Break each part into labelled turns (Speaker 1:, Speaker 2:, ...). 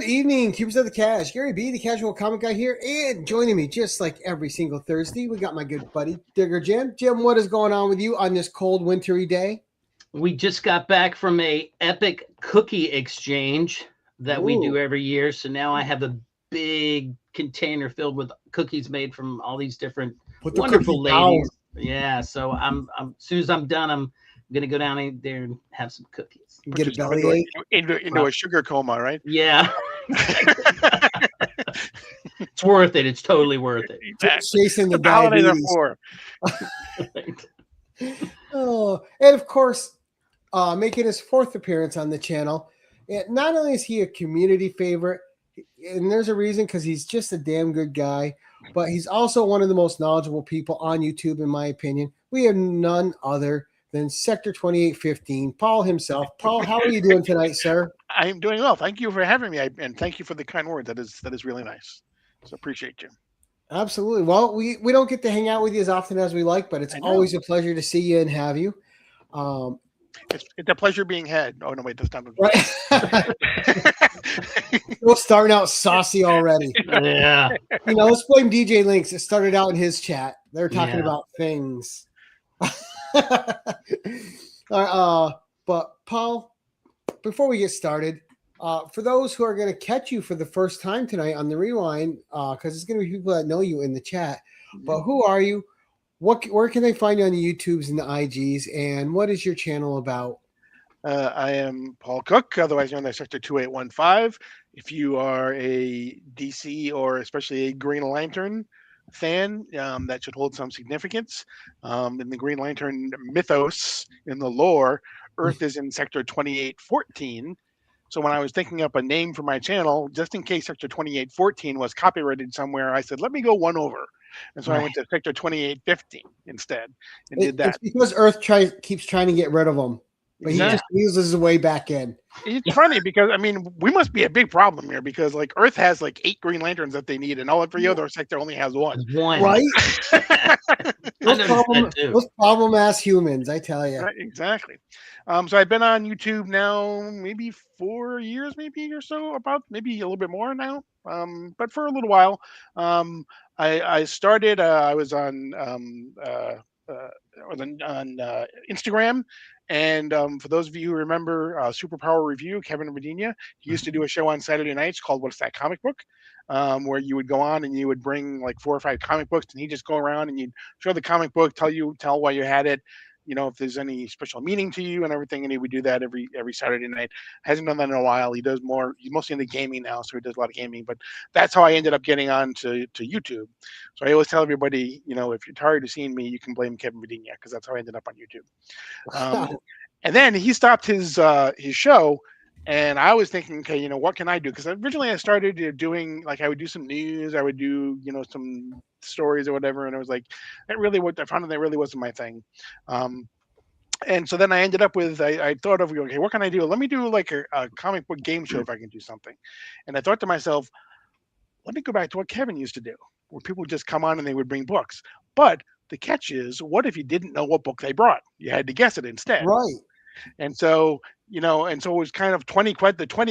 Speaker 1: evening, Cubes of the Cash. Gary B, the casual comic guy here, and joining me just like every single Thursday, we got my good buddy, Digger Jim. Jim, what is going on with you on this cold, wintry day?
Speaker 2: We just got back from a epic cookie exchange that we do every year. So now I have a big container filled with cookies made from all these different wonderful ladies. Yeah. So I'm as soon as I'm done, I'm gonna go down there and have some cookies.
Speaker 1: Get a belly
Speaker 3: into a sugar coma, right?
Speaker 2: Yeah. It's worth it. It's totally worth it.
Speaker 1: Chasing the diabetes. Oh, and of course, making his fourth appearance on the channel. And not only is he a community favorite, and there's a reason because he's just a damn good guy, but he's also one of the most knowledgeable people on YouTube, in my opinion. We have none other than Sector2815, Paul himself. Paul, how are you doing tonight, sir?
Speaker 3: I'm doing well. Thank you for having me, and thank you for the kind word. That is really nice. So appreciate you.
Speaker 1: Absolutely. Well, we don't get to hang out with you as often as we like, but it's always a pleasure to see you and have you.
Speaker 3: It's a pleasure being had. Oh no, wait, that's not
Speaker 1: right. We're starting out saucy already.
Speaker 2: Yeah.
Speaker 1: You know, let's blame DJ Links. It started out in his chat. They're talking about things. But Paul, before we get started, for those who are going to catch you for the first time tonight on the rewind, because it's going to be people that know you in the chat, but who are you? Where can they find you on the YouTubes and the IGs, and what is your channel about?
Speaker 3: I am Paul Cook, otherwise known as Sector2815. If you are a DC or especially a Green Lantern fan, that should hold some significance. In the Green Lantern mythos, in the lore, Earth is in Sector 2814. So when I was thinking up a name for my channel, just in case Sector 2814 was copyrighted somewhere, I said, let me go one over. And so I went to Sector 2815 instead and did that.
Speaker 1: It's because Earth keeps trying to get rid of them. But he just uses his way back in.
Speaker 3: It's funny because, I mean, we must be a big problem here because, like, Earth has, like, 8 Green Lanterns that they need, and all every other sector only has one.
Speaker 1: Right? Those problem-ass humans, I tell you.
Speaker 3: Right, exactly. So I've been on YouTube now maybe 4 years, maybe or so, about maybe a little bit more now, but for a little while. I started, I was on Instagram. And for those of you who remember Superpower Review, Kevin Medina, he used to do a show on Saturday nights called What's That Comic Book? Where you would go on and you would bring like 4 or 5 comic books, and he'd just go around and you'd show the comic book, tell why you had it, you know, if there's any special meaning to you and everything. And he would do that every Saturday night. Hasn't done that in a while. He's mostly into gaming now, so he does a lot of gaming. But that's how I ended up getting on to YouTube. So I always tell everybody, you know, if you're tired of seeing me, you can blame Kevin Medina, because that's how I ended up on YouTube. And then he stopped his show, and I was thinking, okay, you know, what can I do? Because originally I started doing, like, I would do some news, I would do, you know, some stories or whatever, and I was like, I found that really wasn't my thing. And so then I ended up with, I thought of, okay, what can I do? Let me do like a comic book game show if I can do something. And I thought to myself, let me go back to what Kevin used to do, where people would just come on and they would bring books. But the catch is, what if you didn't know what book they brought? You had to guess it instead.
Speaker 1: Right.
Speaker 3: And so, you know, and so it was kind of 20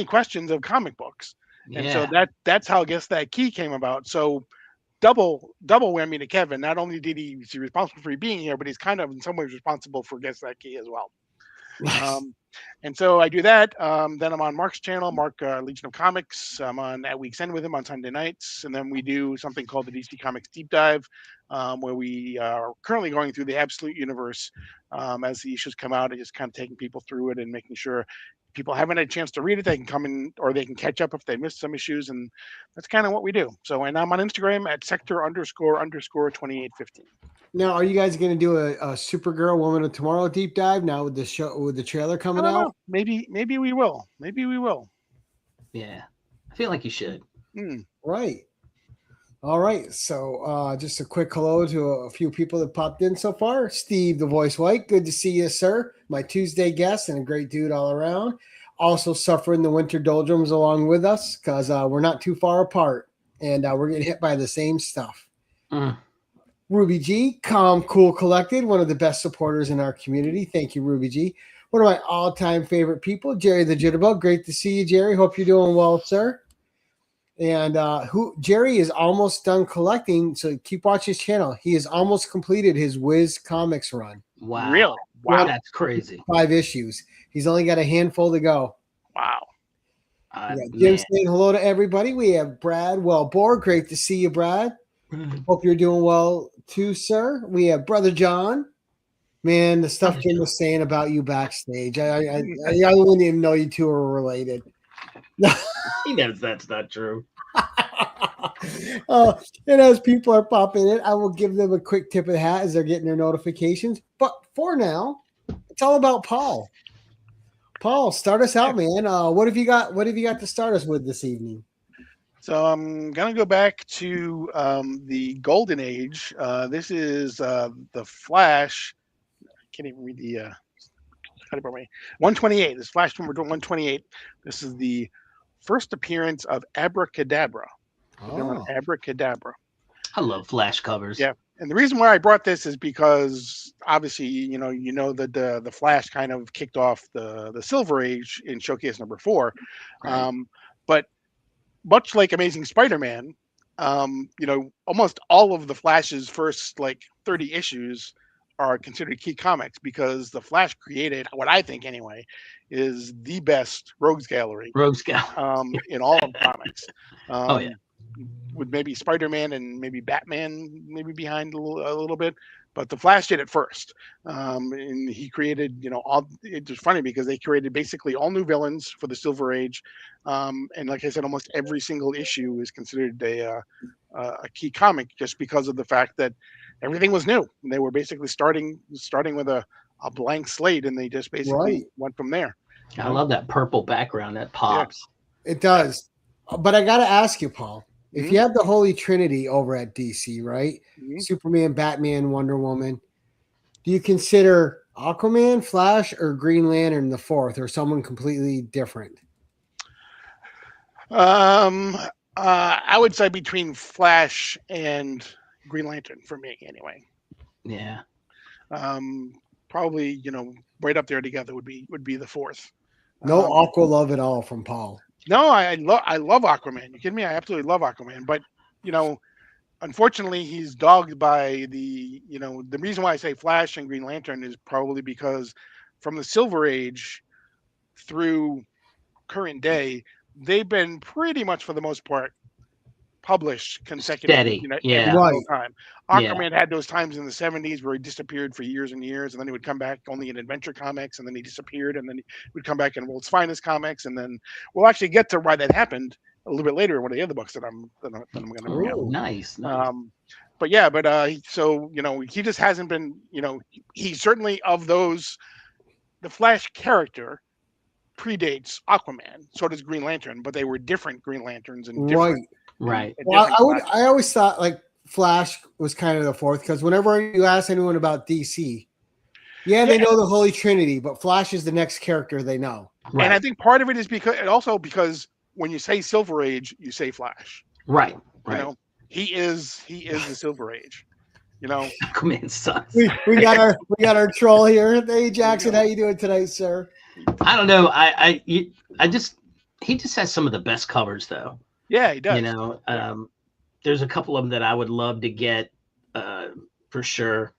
Speaker 3: questions of comic books. Yeah. And so that's how Guess That Key came about. So double whammy to Kevin. Not only is he responsible for being here, but he's kind of in some ways responsible for Guess That Key as well. And so I do that. Then I'm on Mark's channel, Mark Legion of Comics. I'm on At Week's End with him on Sunday nights. And then we do something called the DC Comics Deep Dive, where we are currently going through the Absolute Universe as the issues come out and just kind of taking people through it and making sure people haven't had a chance to read it, they can come in or they can catch up if they missed some issues. And that's kind of what we do. So, and I'm on Instagram at Sector__2815.
Speaker 1: Now, are you guys going to do a Supergirl Woman of Tomorrow deep dive now with the show, with the trailer coming out?
Speaker 3: Maybe we will.
Speaker 2: Yeah, I feel like you should.
Speaker 1: Right. All right. So just a quick hello to a few people that popped in so far. Steve, the voice white. Good to see you, sir. My Tuesday guest and a great dude all around. Also suffering the winter doldrums along with us because we're not too far apart and we're getting hit by the same stuff. Ruby G, calm, cool, collected, one of the best supporters in our community. Thank you, Ruby G. One of my all-time favorite people, Jerry the Jitterbug. Great to see you, Jerry. Hope you're doing well, sir. And Jerry is almost done collecting, so keep watching his channel. He has almost completed his Wiz Comics run.
Speaker 2: Wow.
Speaker 3: Really? Wow.
Speaker 2: That's crazy.
Speaker 1: 5 issues. He's only got a handful to go.
Speaker 3: Wow.
Speaker 1: Jim saying hello to everybody. We have Brad Wellbore. Great to see you, Brad. Hope you're doing well too, sir. We have Brother John. Man, the stuff Jim was saying about you backstage. I wouldn't even know you two are related.
Speaker 2: He knows that's not true.
Speaker 1: And as people are popping in, I will give them a quick tip of the hat as they're getting their notifications. But for now, it's all about Paul. Paul, start us out, man. What have you got? What have you got to start us with this evening?
Speaker 3: So I'm gonna go back to the Golden Age. This is the Flash. I can't even read the 128. This Flash number 128. This is the first appearance of Abracadabra. Abracadabra.
Speaker 2: I love Flash covers.
Speaker 3: Yeah, and the reason why I brought this is because obviously you know that the Flash kind of kicked off the Silver Age in Showcase number 4,
Speaker 2: Right.
Speaker 3: but much like Amazing Spider-Man, almost all of the Flash's first 30 issues are considered key comics because the Flash created what I think anyway is the best rogues gallery in all of comics.
Speaker 2: Oh yeah.
Speaker 3: With maybe Spider-Man and maybe Batman maybe behind a little bit, but the Flash did it first. And he created, it's just funny because they created basically all new villains for the Silver Age. And like I said, almost every single issue is considered a key comic just because of the fact that everything was new. And they were basically starting with a blank slate, and they just basically went from there.
Speaker 2: I love that purple background that pops.
Speaker 1: Yeah, it does. But I got to ask you, Paul, if you have the Holy Trinity over at DC, right? Superman, Batman, Wonder Woman, do you consider Aquaman, Flash, or Green Lantern the fourth, or someone completely different?
Speaker 3: I would say between Flash and Green Lantern for me, anyway.
Speaker 2: Yeah.
Speaker 3: Probably, right up there together would be the fourth.
Speaker 1: No Aqua love at all from Paul.
Speaker 3: No, I love Aquaman. You kidding me? I absolutely love Aquaman. But, unfortunately, he's dogged by the reason why I say Flash and Green Lantern is probably because from the Silver Age through current day, they've been pretty much for the most part published consecutively.
Speaker 2: Steady.
Speaker 3: Every single time. Aquaman had those times in the 70s where he disappeared for years and years, and then he would come back only in Adventure Comics, and then he disappeared, and then he would come back in World's Finest Comics, and then we'll actually get to why that happened a little bit later in one of the other books that I'm going to bring up.
Speaker 2: Nice.
Speaker 3: He just hasn't been. He's certainly of those. The Flash character predates Aquaman. So does Green Lantern, but they were different Green Lanterns and different.
Speaker 2: Right.
Speaker 1: Well, I always thought Flash was kind of the fourth because whenever you ask anyone about DC, they know the Holy Trinity, but Flash is the next character they know.
Speaker 3: Right. And I think part of it is because when you say Silver Age, you say Flash.
Speaker 2: Right.
Speaker 3: He is the Silver Age.
Speaker 2: Aquaman sucks.
Speaker 1: We got our troll here. Hey Jackson, how you doing tonight, sir?
Speaker 2: I don't know. He just has some of the best covers though.
Speaker 3: Yeah, he does.
Speaker 2: There's a couple of them that I would love to get for sure,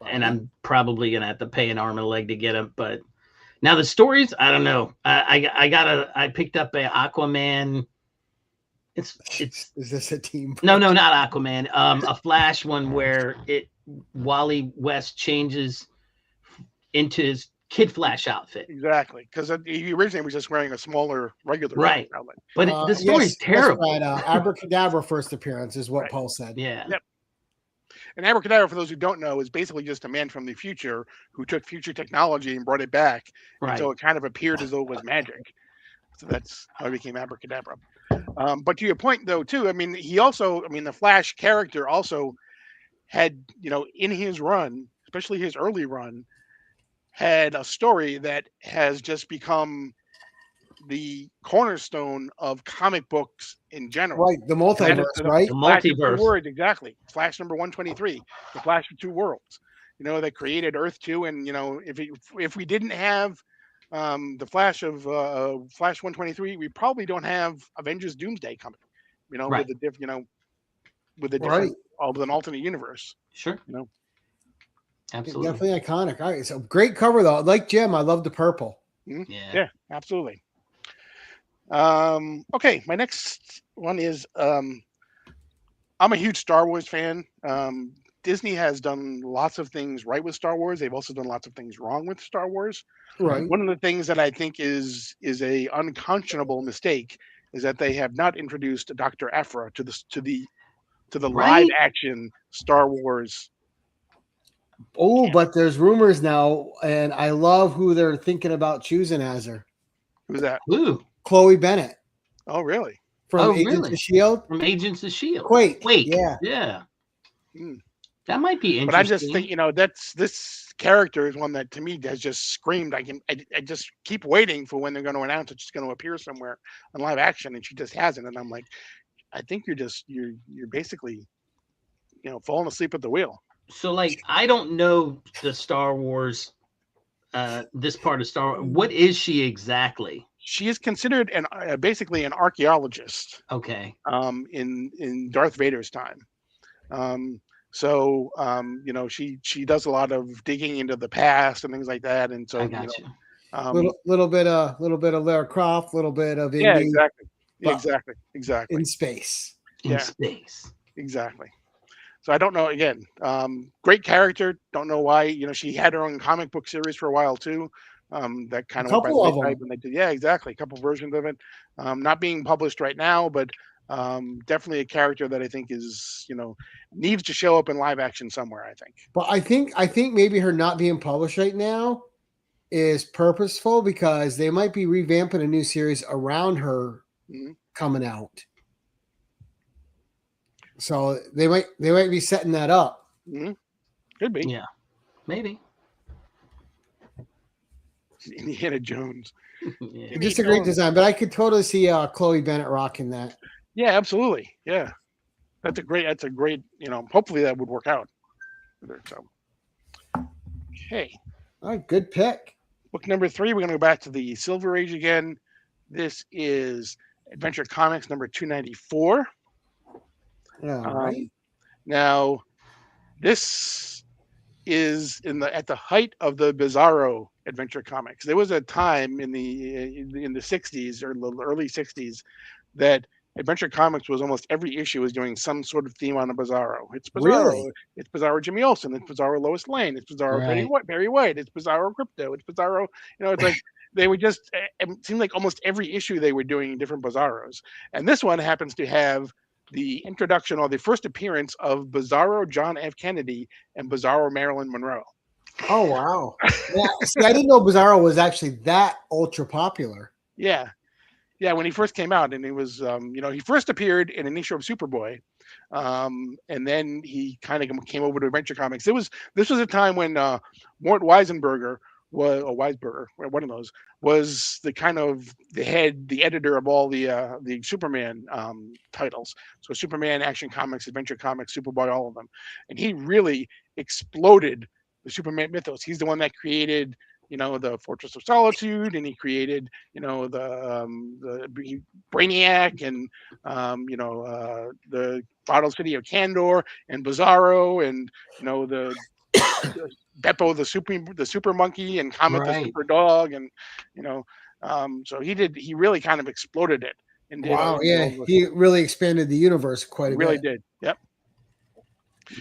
Speaker 2: and I'm probably gonna have to pay an arm and a leg to get them. But now the stories, I don't know. I picked up a Aquaman. Is
Speaker 1: this a team?
Speaker 2: No, not Aquaman. A Flash one where Wally West changes into his Kid Flash outfit.
Speaker 3: Exactly, because he originally was just wearing a smaller regular outlet.
Speaker 2: But the story's terrible.
Speaker 1: Right. Abracadabra first appearance is what Paul said.
Speaker 2: Yeah.
Speaker 3: Yep. And Abracadabra, for those who don't know, is basically just a man from the future who took future technology and brought it back.
Speaker 2: Right.
Speaker 3: So it kind of appeared as though it was magic. So that's how it became Abracadabra. But to your point, though, too, the Flash character also had, in his run, especially his early run, had a story that has just become the cornerstone of comic books in general.
Speaker 1: Right, the multiverse, right?
Speaker 2: The multiverse.
Speaker 3: Words, exactly. Flash number 123, the Flash of Two Worlds. That created Earth 2, and if we didn't have the Flash of Flash 123, we probably don't have Avengers Doomsday coming.
Speaker 2: Right.
Speaker 3: with a different, with a
Speaker 1: Right.
Speaker 3: different, with an alternate universe.
Speaker 2: Sure. Absolutely.
Speaker 1: Definitely iconic. All right, so great cover though. Like Jim, I love the purple.
Speaker 3: Mhm.
Speaker 2: Yeah.
Speaker 3: Yeah, absolutely. Okay, my next one is I'm a huge Star Wars fan. Disney has done lots of things right with Star Wars. They've also done lots of things wrong with Star Wars.
Speaker 1: Right.
Speaker 3: One of the things that I think is a unconscionable mistake is that they have not introduced Dr. Aphra to the live
Speaker 2: Right.
Speaker 3: action Star Wars.
Speaker 1: Oh,
Speaker 3: Yeah.
Speaker 1: but there's rumors now, and I love who they're thinking about choosing as her.
Speaker 3: Who's that?
Speaker 2: Ooh.
Speaker 1: Chloe Bennett
Speaker 3: Oh, really?
Speaker 1: from
Speaker 2: Oh,
Speaker 1: Agents
Speaker 2: really?
Speaker 1: of Shield.
Speaker 2: From Agents of Shield.
Speaker 1: Quake.
Speaker 2: Wait.
Speaker 1: Yeah.
Speaker 2: Yeah.
Speaker 3: Mm.
Speaker 2: That might be
Speaker 3: But I
Speaker 2: interesting.
Speaker 3: just think that's this character is one that to me has just screamed. I just keep waiting for when they're going to announce that she's going to appear somewhere on live action, and she just hasn't. And I'm like, I think you're basically falling asleep at the wheel.
Speaker 2: So, like, I don't know the Star Wars, this part of Star Wars. What is she exactly?
Speaker 3: She is considered basically an archaeologist.
Speaker 2: Okay.
Speaker 3: In Darth Vader's time. She does a lot of digging into the past and things like that. And so
Speaker 2: I got you.
Speaker 1: Little bit of Lara Croft, little bit of
Speaker 3: Yeah,
Speaker 1: Indy.
Speaker 3: Exactly.
Speaker 1: In space.
Speaker 2: In space.
Speaker 3: Exactly. So I don't know. Again, great character. Don't know why. She had her own comic book series for a while too. That kind of went by the wayside when they did. Yeah, exactly. A couple versions of it. Not being published right now, but definitely a character that I think is needs to show up in live action somewhere. I think.
Speaker 1: But I think maybe her not being published right now is purposeful because they might be revamping a new series around her coming out. So they might be setting that up.
Speaker 3: Mm-hmm. Could be.
Speaker 2: Yeah, maybe.
Speaker 3: Indiana Jones.
Speaker 2: Yeah.
Speaker 1: Just a great design, but I could totally see Chloe Bennett rocking that.
Speaker 3: Yeah, absolutely. Yeah, that's a great. Hopefully that would work out. So, okay.
Speaker 1: All right, good pick.
Speaker 3: Book number 3. We're going to go back to the Silver Age again. This is Adventure Comics number 294.
Speaker 1: Right.
Speaker 3: Now, this is at the height of the Bizarro Adventure Comics. There was a time in the 60s or the early 60s that Adventure Comics was almost every issue was doing some sort of theme on a Bizarro. It's Bizarro.
Speaker 1: Really?
Speaker 3: It's Bizarro Jimmy Olsen. It's Bizarro Lois Lane. It's Bizarro Barry White. It's Bizarro Crypto. It's Bizarro. It's like they would just. It seemed like almost every issue they were doing different Bizarros. And this one happens to have the introduction or the first appearance of Bizarro John F. Kennedy and Bizarro Marilyn Monroe.
Speaker 1: Oh wow! Yeah, see, I didn't know Bizarro was actually that ultra popular.
Speaker 3: Yeah. Yeah, when he first came out, and he was, he first appeared in an issue of Superboy, and then he kind of came over to Adventure Comics. This was a time when Mort Weisenberger Weisberger, one of those, was the kind of the editor of all the Superman titles. So Superman, Action Comics, Adventure Comics, Superboy, all of them, and he really exploded the Superman mythos. He's the one that created the Fortress of Solitude, and he created, the Brainiac, and the Bottle City of Candor, and Bizarro, and the Beppo the super monkey, and Comet the super dog, and so he really kind of exploded it. And
Speaker 1: wow, he really expanded the universe quite a bit.
Speaker 3: Really did. Yep.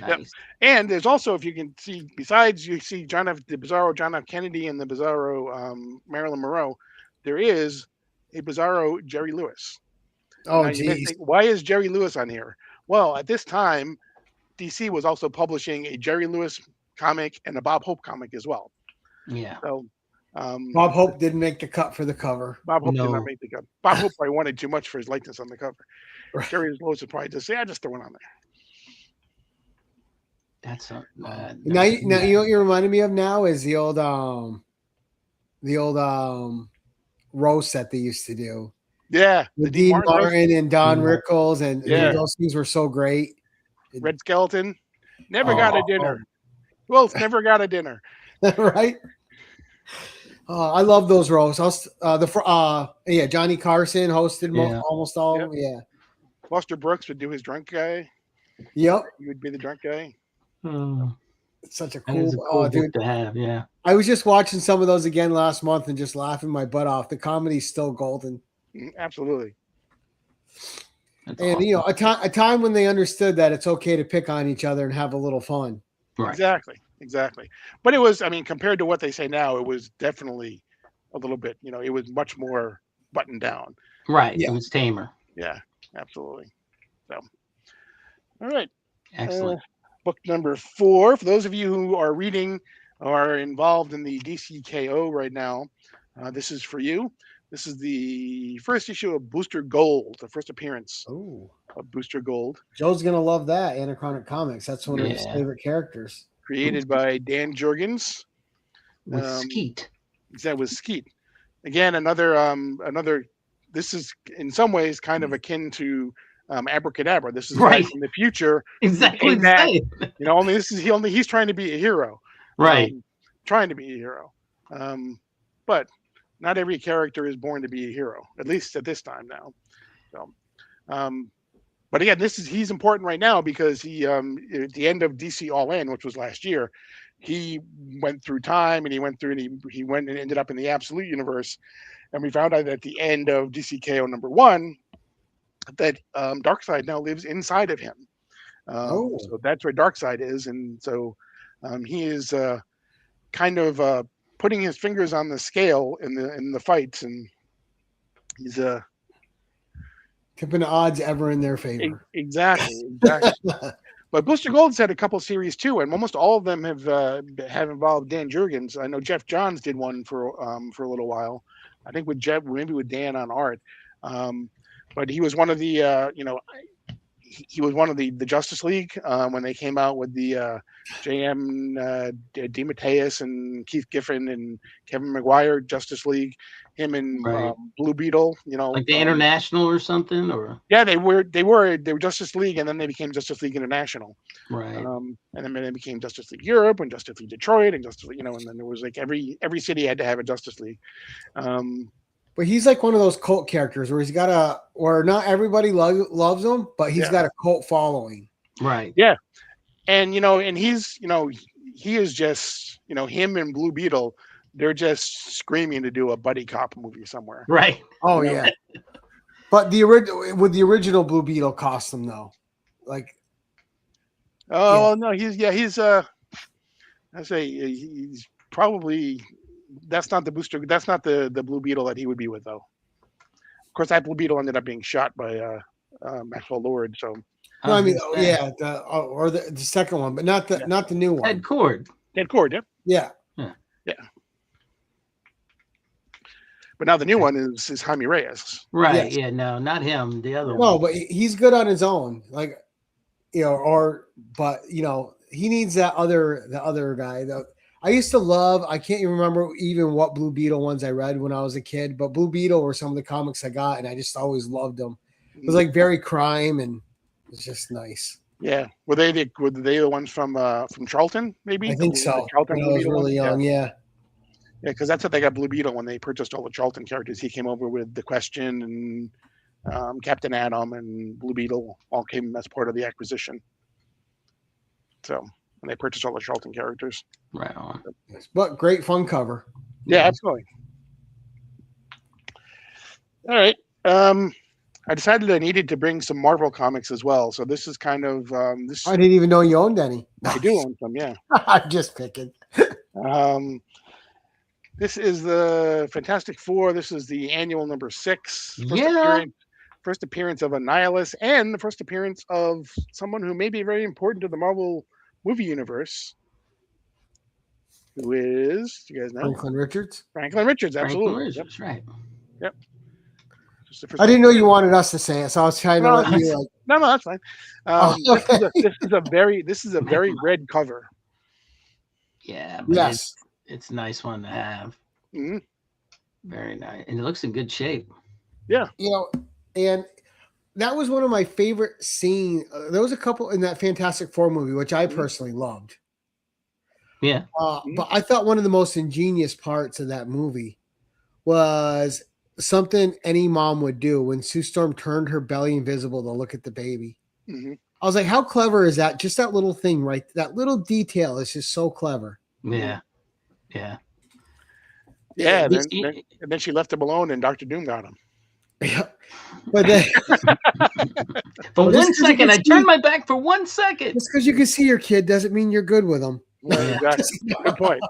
Speaker 2: Nice.
Speaker 3: Yep. And there's also, if you can see, besides you see the Bizarro John F. Kennedy and the Bizarro Marilyn Monroe, there is a Bizarro Jerry Lewis.
Speaker 1: Oh, geez.
Speaker 3: Why is Jerry Lewis on here? Well, at this time, DC was also publishing a Jerry Lewis comic and a Bob Hope comic as well.
Speaker 2: Yeah.
Speaker 3: So
Speaker 1: Bob Hope didn't make the cut for the cover.
Speaker 3: Bob Hope did not make the cut. Bob Hope probably wanted too much for his likeness on the cover.
Speaker 1: Right.
Speaker 3: Jerry Lewis would probably just say, I just throw it on there.
Speaker 2: That's
Speaker 1: now you know what you reminded me of now is the old roast that they used to do.
Speaker 3: Yeah,
Speaker 1: with Dean Martin and Don Rickles, and those things were so great.
Speaker 3: Red Skeleton never got a dinner. Wolf never got a dinner.
Speaker 1: Right. I love those roasts. Johnny Carson hosted almost all of them. Yeah.
Speaker 3: Buster Brooks would do his drunk guy.
Speaker 1: Yep.
Speaker 3: He would be the drunk guy.
Speaker 1: It's such a
Speaker 2: That is
Speaker 1: cool,
Speaker 2: a cool book
Speaker 1: dude.
Speaker 2: to have. Yeah.
Speaker 1: I was just watching some of those again last month and just laughing my butt off. The comedy's still golden.
Speaker 3: Absolutely.
Speaker 2: That's
Speaker 1: And
Speaker 2: awesome.
Speaker 1: a time when they understood that it's okay to pick on each other and have a little fun.
Speaker 2: Right.
Speaker 3: Exactly. But it was, I mean, compared to what they say now, it was definitely a little bit, it was much more buttoned down.
Speaker 2: Right.
Speaker 1: Yeah.
Speaker 2: It was tamer.
Speaker 3: Yeah, absolutely. So, all right.
Speaker 2: Excellent.
Speaker 3: Book number 4. For those of you who are reading or are involved in the DCKO right now, this is for you. This is the first issue of Booster Gold, the first appearance
Speaker 1: Oh,
Speaker 3: of Booster Gold.
Speaker 1: Joe's gonna love that. Anachronic Comics. That's one of his favorite characters.
Speaker 3: Created by Dan Jurgens.
Speaker 2: With Skeet.
Speaker 3: That was Skeet. Again, another. This is in some ways kind of akin to Abracadabra. This is right from the future.
Speaker 2: Exactly.
Speaker 3: He's trying to be a hero.
Speaker 2: Right.
Speaker 3: Trying to be a hero. But not every character is born to be a hero, at least at this time now. So, but again, he's important right now because he at the end of DC All In, which was last year, he went through time and he went and ended up in the Absolute Universe, and we found out at the end of DCKO #1 that Darkseid now lives inside of him. So that's where Darkseid is, and so he is kind of putting his fingers on the scale in the fights, and he's
Speaker 1: tipping the odds ever in their favor.
Speaker 3: Exactly. But Booster Gold's had a couple series too, and almost all of them have involved Dan Jurgens. I know Jeff Johns did one for a little while. I think with Jeff, maybe with Dan on art. But he was one of the he was one of the Justice League when they came out with the J.M. DeMatteis and Keith Giffen and Kevin Maguire Justice League. Him and Blue Beetle,
Speaker 2: like the International or something, or
Speaker 3: they were Justice League, and then they became Justice League International,
Speaker 2: right?
Speaker 3: And then they became Justice League Europe and Justice League Detroit and Justice League, and then there was like every city had to have a Justice League.
Speaker 1: But he's like one of those cult characters where he's got or not everybody loves him, but he's got a cult following.
Speaker 2: Right.
Speaker 3: Yeah. And, and he's, he is just, him and Blue Beetle, they're just screaming to do a buddy cop movie somewhere.
Speaker 2: Right.
Speaker 1: Oh, yeah. But the original Blue Beetle costume, though, like.
Speaker 3: Oh, no, he's probably. That's not the booster. That's not the Blue Beetle that he would be with, though. Of course, that Blue Beetle ended up being shot by Maxwell Lord. So,
Speaker 1: no, I mean, or the second one, but not the new one.
Speaker 2: Ted Cord.
Speaker 1: Yeah.
Speaker 3: But now the new one is Jaime Reyes.
Speaker 2: Right. Yes. Yeah. No, not him. The other one.
Speaker 1: No, but he's good on his own. Like, but he needs the other guy. I used to love. I can't even remember even what Blue Beetle ones I read when I was a kid, but Blue Beetle were some of the comics I got, and I just always loved them. It was like very crime, and it's just nice.
Speaker 3: Yeah, were they the ones from Charlton? Maybe
Speaker 1: I think so.
Speaker 3: Charlton
Speaker 1: when I was really young, yeah.
Speaker 3: Yeah, because that's what they got Blue Beetle when they purchased all the Charlton characters. He came over with The Question and Captain Atom and Blue Beetle all came as part of the acquisition. So when they purchased all the Charlton characters.
Speaker 2: Right on.
Speaker 1: But great fun cover.
Speaker 3: Yeah, absolutely. All right. I decided I needed to bring some Marvel comics as well. So this is kind of this.
Speaker 1: I didn't even know you owned any.
Speaker 3: I do own some, yeah.
Speaker 1: I'm just picking.
Speaker 3: This is the Fantastic Four. This is the annual number 6. First appearance of Annihilus, and the first appearance of someone who may be very important to the Marvel movie universe. Who is, you guys know?
Speaker 1: Franklin Richards.
Speaker 3: Absolutely.
Speaker 2: Franklin Richards, right.
Speaker 3: Yep.
Speaker 1: I didn't know you wanted us to say it, so I was trying to let you like.
Speaker 3: No, that's fine.
Speaker 1: Okay.
Speaker 3: This is a very red cover.
Speaker 2: Yeah.
Speaker 1: Yes.
Speaker 2: It's a nice one to have.
Speaker 3: Mm-hmm.
Speaker 2: Very nice, and it looks in good shape.
Speaker 3: Yeah.
Speaker 1: And that was one of my favorite scenes. There was a couple in that Fantastic Four movie, which I personally loved.
Speaker 2: Yeah.
Speaker 1: But I thought one of the most ingenious parts of that movie was something any mom would do when Sue Storm turned her belly invisible to look at the baby.
Speaker 3: Mm-hmm.
Speaker 1: I was like, how clever is that? Just that little thing, right? That little detail is just so clever.
Speaker 2: Yeah. Yeah.
Speaker 3: Yeah. And then she left him alone, and Dr. Doom got him.
Speaker 1: Yeah. But then,
Speaker 2: for 1 second, I turned my back for 1 second.
Speaker 1: Just because you can see your kid doesn't mean you're good with them.
Speaker 3: Right, exactly. Good point.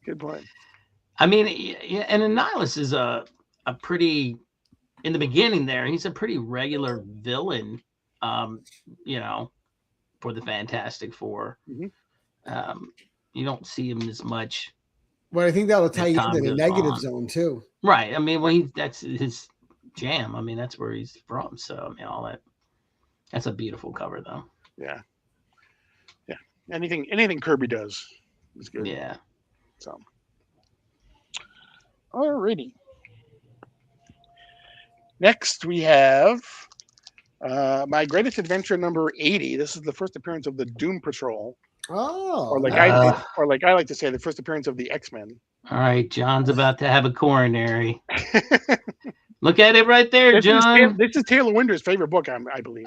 Speaker 3: Good point.
Speaker 2: I mean, yeah, and Annihilus is a pretty, in the beginning there, he's a pretty regular villain, you know, for the Fantastic Four.
Speaker 3: Mm-hmm.
Speaker 2: You don't see him as much.
Speaker 1: But I think that'll tie you into the negative zone too.
Speaker 2: Right. I mean, well, that's his jam. I mean, that's where he's from. So, I mean, all that. That's a beautiful cover, though.
Speaker 3: Yeah. Yeah. Anything Kirby does is good.
Speaker 2: Yeah.
Speaker 3: So. Alrighty. Next, we have My Greatest Adventure number 80. This is the first appearance of the Doom Patrol.
Speaker 1: Oh.
Speaker 3: Or like I like to say, the first appearance of the X-Men.
Speaker 2: All right, John's about to have a coronary. Look at it right there, John.
Speaker 3: This is Taylor Winder's favorite book, I believe.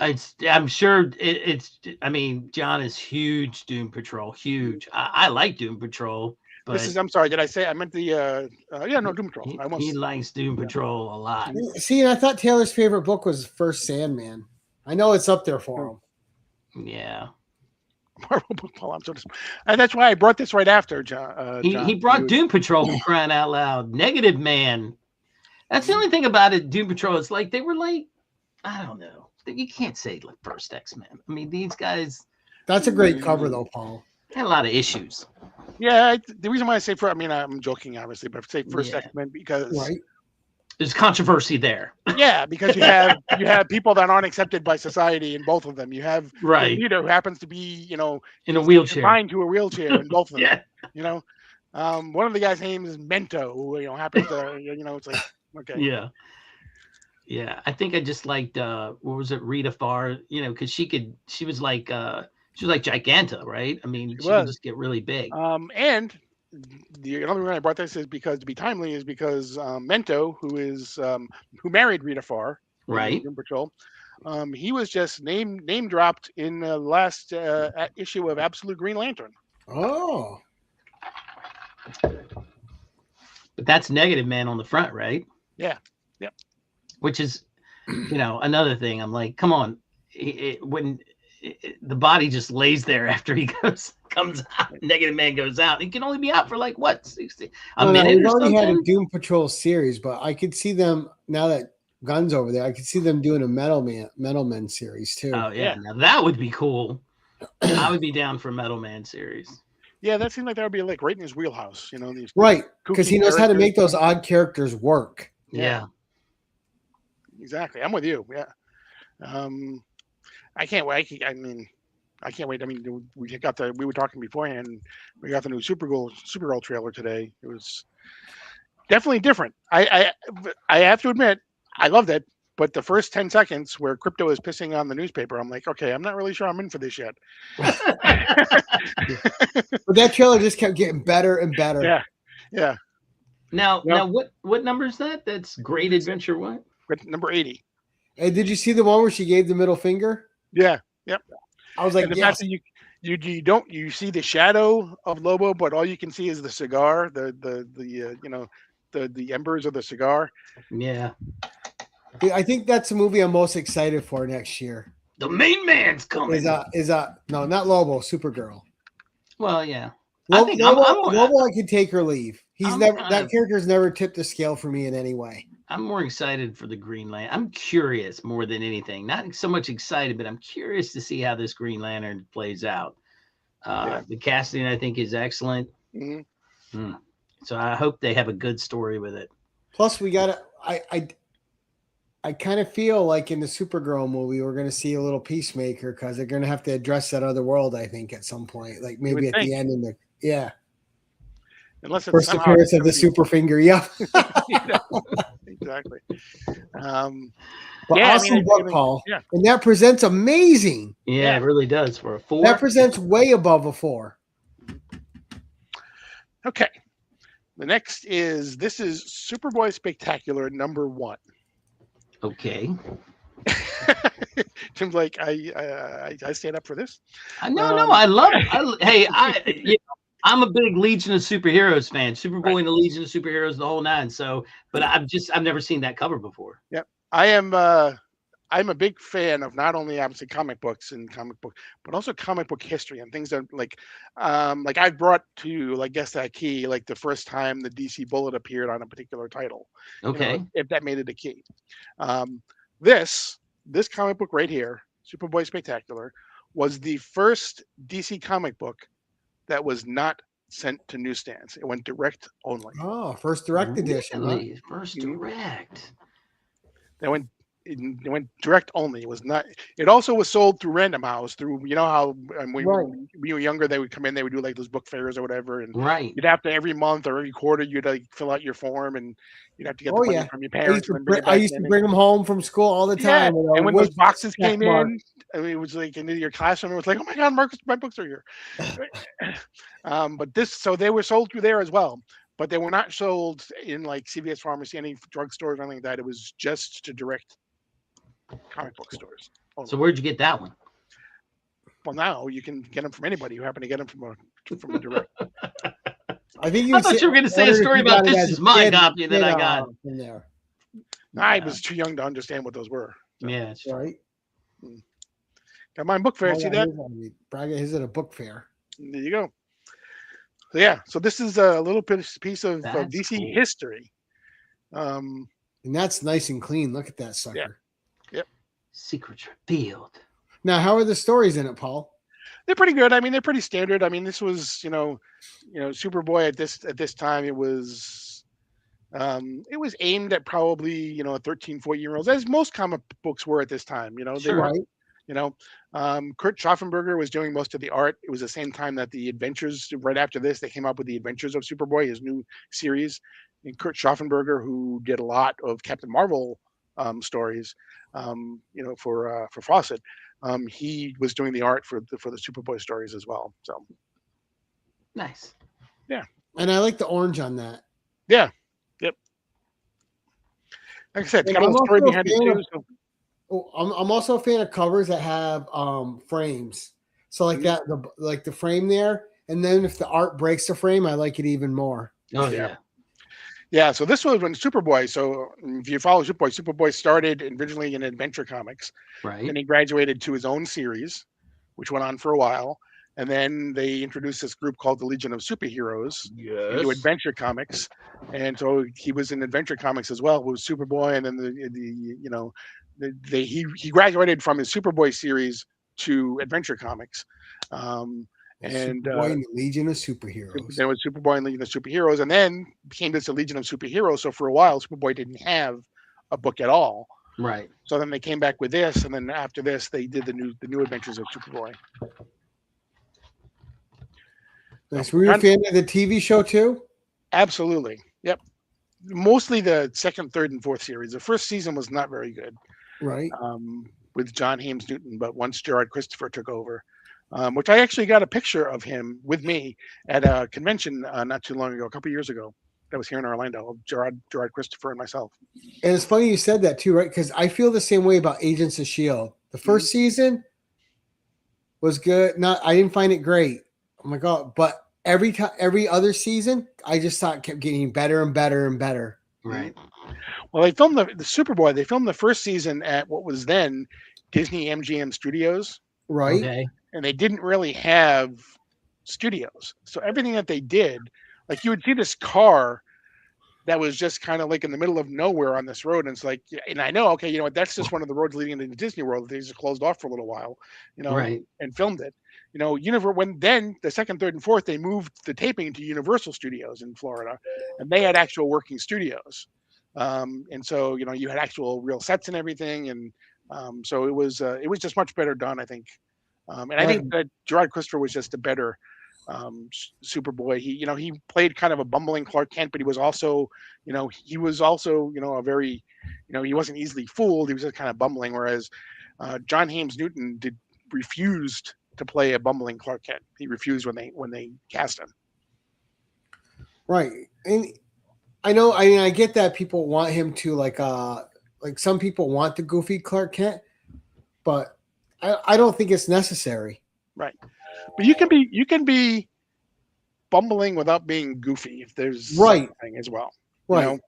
Speaker 2: I'm sure it's. I mean, John is huge Doom Patrol. Huge. I like Doom Patrol. But
Speaker 3: this is. I'm sorry. Did I say? I meant the. Doom Patrol.
Speaker 2: He likes Doom Patrol a lot.
Speaker 1: See, and I thought Taylor's favorite book was First Sandman. I know it's up there for him.
Speaker 2: Yeah.
Speaker 3: And that's why I brought this right after John.
Speaker 2: He brought Doom Patrol for crying out loud. Negative Man. That's the only thing about it. Doom Patrol. It's like they were like, I don't know. You can't say like first X-Men. I mean, these guys.
Speaker 1: That's a great cover, though, Paul.
Speaker 2: Had a lot of issues.
Speaker 3: Yeah, the reason why I say I'm joking, obviously, but I say first X-Men because
Speaker 2: there's controversy there.
Speaker 3: Yeah, because you have people that aren't accepted by society in both of them. You have Peter who happens to be in a wheelchair, confined to a wheelchair in both of them. Yeah. One of the guys' names is Mento, who happens to it's like okay.
Speaker 2: Yeah. Yeah, I think I just liked what was it, Rita Farr? Because she was like Giganta, right? I mean, she would just get really big.
Speaker 3: And the other reason I brought this is because to be timely is because Mento, who married Rita Farr,
Speaker 2: right?
Speaker 3: Doom Patrol, he was just name dropped in the last issue of Absolute Green Lantern.
Speaker 1: Oh,
Speaker 2: but that's Negative Man on the front, right?
Speaker 3: Yeah, yeah.
Speaker 2: Which is, another thing. I'm like, come on, when the body just lays there after he comes out, Negative Man goes out. He can only be out for like what, 60 a minute?
Speaker 1: We've
Speaker 2: or
Speaker 1: already
Speaker 2: something?
Speaker 1: had a Doom Patrol series, but I could see them now that Gun's over there. I could see them doing a Metal Man series too.
Speaker 2: Oh yeah, now that would be cool. I would be down for Metal Man series.
Speaker 3: Yeah, that seemed like that would be like right in his wheelhouse. These
Speaker 1: right, because he knows how to make those odd characters work.
Speaker 2: Yeah.
Speaker 3: Exactly. I'm with you. Yeah. I can't wait. I can't wait. I mean, we were talking beforehand. We got the new Supergirl trailer today. It was definitely different. I have to admit, I loved it. But the first 10 seconds where Crypto is pissing on the newspaper, I'm like, okay, I'm not really sure I'm in for this yet.
Speaker 1: But that trailer just kept getting better and better.
Speaker 3: Yeah. Yeah.
Speaker 2: Now what number is that? That's Great Adventure what?
Speaker 3: Number 80.
Speaker 1: Hey, did you see the one where she gave the middle finger?
Speaker 3: Yeah. Yep.
Speaker 1: I was like,
Speaker 3: and the fact that you see the shadow of Lobo, but all you can see is the cigar, the embers of the cigar.
Speaker 2: Yeah.
Speaker 1: I think that's the movie I'm most excited for next year.
Speaker 2: The main man's coming.
Speaker 1: No, not Lobo, Supergirl.
Speaker 2: Well, yeah.
Speaker 1: Lobo, I can take or leave. That character's never tipped the scale for me in any way.
Speaker 2: I'm more excited for the Green Lantern. I'm curious more than anything. Not so much excited, but I'm curious to see how this Green Lantern plays out. The casting, I think, is excellent. Mm-hmm. So I hope they have a good story with it.
Speaker 1: Plus, we got to. I kind of feel like in the Supergirl movie, we're going to see a little Peacemaker because they're going to have to address that other world, I think, at some point. Like maybe at the end
Speaker 3: Unless it's
Speaker 1: first appearance of the super finger. Yeah.
Speaker 3: Exactly.
Speaker 1: Awesome book, Paul.
Speaker 3: Yeah.
Speaker 1: And that presents amazing.
Speaker 2: Yeah, it really does for a 4.
Speaker 1: That presents way above a 4.
Speaker 3: Okay. The next is Superboy Spectacular #1.
Speaker 2: Okay.
Speaker 3: Tim's like, I stand up for this.
Speaker 2: No, I love it. Hey, I'm a big Legion of Superheroes fan. Superboy
Speaker 3: Right.
Speaker 2: and the Legion of Superheroes, the whole nine. So, but I've never seen that cover before.
Speaker 3: Yep. I'm a big fan of not only obviously comic books and comic book, but also comic book history and things that like I brought to you, like Guess That Key, like the first time the DC Bullet appeared on a particular title.
Speaker 2: Okay.
Speaker 3: You know, if that made it a key. This comic book right here, Superboy Spectacular, was the first DC comic book that was not sent to newsstands. It went direct only.
Speaker 1: Oh, first direct edition.
Speaker 2: Really?
Speaker 1: Huh?
Speaker 2: First direct.
Speaker 3: It went direct only. It was not. It also was sold through Random House. Through, you know how when we were younger, they would come in, they would do like those book fairs or whatever, and
Speaker 2: Right.
Speaker 3: you'd have to every month or every quarter you'd like fill out your form, and you'd have to get the money from your parents.
Speaker 1: I used to bring them home from school all the time.
Speaker 3: Yeah. And when those boxes came in, I mean, it was like into your classroom. It was like, oh my God, Marcus, my books are here. So they were sold through there as well. But they were not sold in like CVS Pharmacy, any drugstores, or anything like that. It was just to direct comic book stores.
Speaker 2: Only. So where'd you get that one?
Speaker 3: Well, now you can get them from anybody who happen to get them from a direct.
Speaker 1: I thought you were
Speaker 2: going to say a story about this is my copy that I got.
Speaker 1: In there.
Speaker 3: I was too young to understand what those were.
Speaker 2: So. Yeah, that's
Speaker 1: right.
Speaker 3: Got mine book fair. See that?
Speaker 1: Braga is at a book fair.
Speaker 3: There you go. So yeah, so this is a little piece of DC history.
Speaker 1: And that's nice and clean. Look at that sucker.
Speaker 3: Yeah. Yep.
Speaker 2: Secrets revealed.
Speaker 1: Now, how are the stories in it, Paul?
Speaker 3: They're pretty good. I mean, they're pretty standard. I mean, this was, Superboy at this time. It was aimed at probably 13, 14-year-olds, as most comic books were at this time. They were. Kurt Schaffenberger was doing most of the art. It was the same time that the Adventures, right after this, they came up with the Adventures of Superboy, his new series. And Kurt Schaffenberger, who did a lot of Captain Marvel stories, for Fawcett, he was doing the art for the Superboy stories as well. So
Speaker 2: nice.
Speaker 3: Yeah.
Speaker 1: And I like the orange on that.
Speaker 3: Yeah. Yep. Like I said, it's got a little story behind it too. So.
Speaker 1: I'm also a fan of covers that have frames. So like that, the frame there, and then if the art breaks the frame, I like it even more.
Speaker 2: Oh yeah.
Speaker 3: Yeah, so this was when Superboy. So if you follow Superboy started originally in Adventure Comics.
Speaker 2: Right.
Speaker 3: Then he graduated to his own series, which went on for a while. And then they introduced this group called the Legion of Superheroes into Adventure Comics. And so he was in Adventure Comics as well with Superboy, and then he graduated from his Superboy series to Adventure Comics. And
Speaker 1: Superboy and the Legion of Superheroes.
Speaker 3: There was Superboy and Legion of Superheroes, and then became this Legion of Superheroes. So for a while, Superboy didn't have a book at all.
Speaker 2: Right.
Speaker 3: So then they came back with this, and then after this, they did the new Adventures of Superboy.
Speaker 1: Nice. Were you a fan of the TV show too?
Speaker 3: Absolutely. Yep. Mostly the second, third, and fourth series. The first season was not very good.
Speaker 1: Right.
Speaker 3: With John James Newton, but once Gerard Christopher took over. Which I actually got a picture of him with me at a convention not too long ago, a couple of years ago. That was here in Orlando, of Gerard Christopher and myself.
Speaker 1: And it's funny you said that too, right? Because I feel the same way about Agents of S.H.I.E.L.D. The first season was good. I didn't find it great. Oh my God. But every other season, I just thought it kept getting better and better and better.
Speaker 2: Right.
Speaker 3: Well, they filmed the Superboy. They filmed the first season at what was then Disney MGM Studios.
Speaker 1: Right.
Speaker 2: Okay.
Speaker 3: And they didn't really have studios. So everything that they did, like you would see this car that was just kind of like in the middle of nowhere on this road. And it's like, and I know, okay, you know what, that's just one of the roads leading into Disney World. They just closed off for a little while,
Speaker 2: right.
Speaker 3: and filmed it. When then the second, third, and fourth, they moved the taping to Universal Studios in Florida, and they had actual working studios. And so, you had actual real sets and everything. And so it was just much better done, I think. And I think that Gerard Christopher was just a better Superboy. He played kind of a bumbling Clark Kent, but he was also, a very, he wasn't easily fooled. He was just kind of bumbling. Whereas John James Newton refused to play a bumbling Clark Kent. He refused when they cast him.
Speaker 1: Right. And I know, I mean, I get that people want him to like some people want the goofy Clark Kent, but I don't think it's necessary.
Speaker 3: Right. But you can be bumbling without being goofy if there's
Speaker 1: Right.
Speaker 3: something as well.
Speaker 1: Right.
Speaker 3: You know?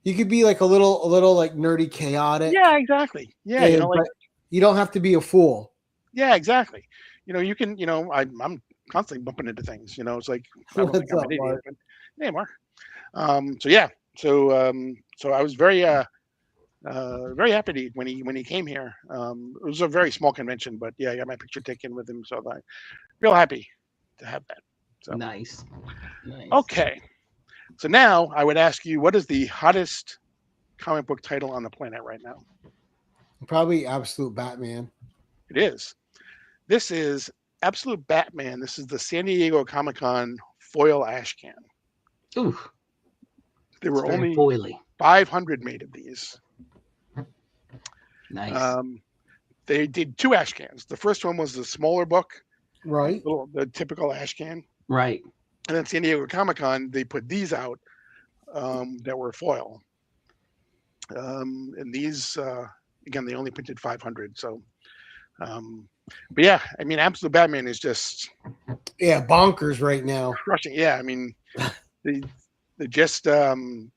Speaker 1: You could be like a little like nerdy, chaotic.
Speaker 3: Yeah, exactly. Yeah, you know, like
Speaker 1: but you don't have to be a fool.
Speaker 3: yeah, exactly. You know, you can, you know, I'm constantly bumping into things. You know, it's like I don't think
Speaker 1: What's
Speaker 3: I'm
Speaker 1: up,
Speaker 3: an idiot,
Speaker 1: Mark?
Speaker 3: but hey, Mark. So yeah, so I was very happy when he came here. It was a very small convention, but yeah, I got my picture taken with him, so I'm real happy to have that. So
Speaker 2: Nice.
Speaker 3: okay, so now I would ask you, what is the hottest comic book title on the planet right now?
Speaker 1: Probably Absolute Batman.
Speaker 3: It is. This is Absolute Batman. This is the San Diego Comic-Con foil ash can.
Speaker 2: Ooh,
Speaker 3: There were only
Speaker 2: foily.
Speaker 3: 500 made of these.
Speaker 2: Nice.
Speaker 3: They did 2 ash cans. The first one was the smaller book,
Speaker 1: Right.
Speaker 3: the typical ash can.
Speaker 2: Right.
Speaker 3: And then San Diego Comic-Con, they put these out that were foil. And these, again, they only printed 500. So, but yeah, I mean, Absolute Batman is just
Speaker 1: bonkers right now.
Speaker 3: crushing. Yeah, I mean, the just the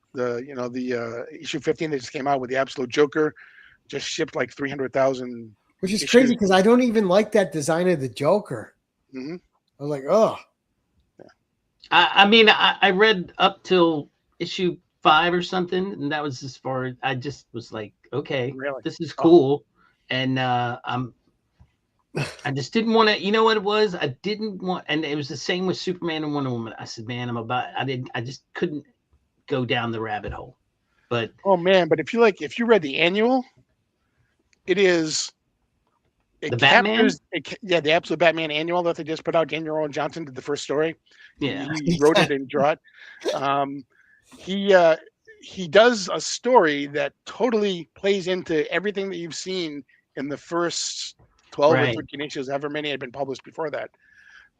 Speaker 3: issue 15 that just came out with the Absolute Joker just shipped like 300,000.
Speaker 1: Which is crazy because I don't even like that design of the Joker.
Speaker 3: Mm-hmm.
Speaker 1: I was like, oh.
Speaker 2: I mean, I read up till issue 5 or something, and that was as far as I just was like, okay,
Speaker 3: Really?
Speaker 2: this is cool. And I just didn't want to, you know what it was? I didn't want, and it was the same with Superman and Wonder Woman. I said, man, I just couldn't go down the rabbit hole. But
Speaker 3: oh man, but if you read the annual, it captures the Absolute Batman annual that they just put out. Daniel Rowan Johnson did the first story.
Speaker 2: Yeah,
Speaker 3: he wrote it and drew it. He does a story that totally plays into everything that you've seen in the first 12 or 13 issues, however many had been published before that.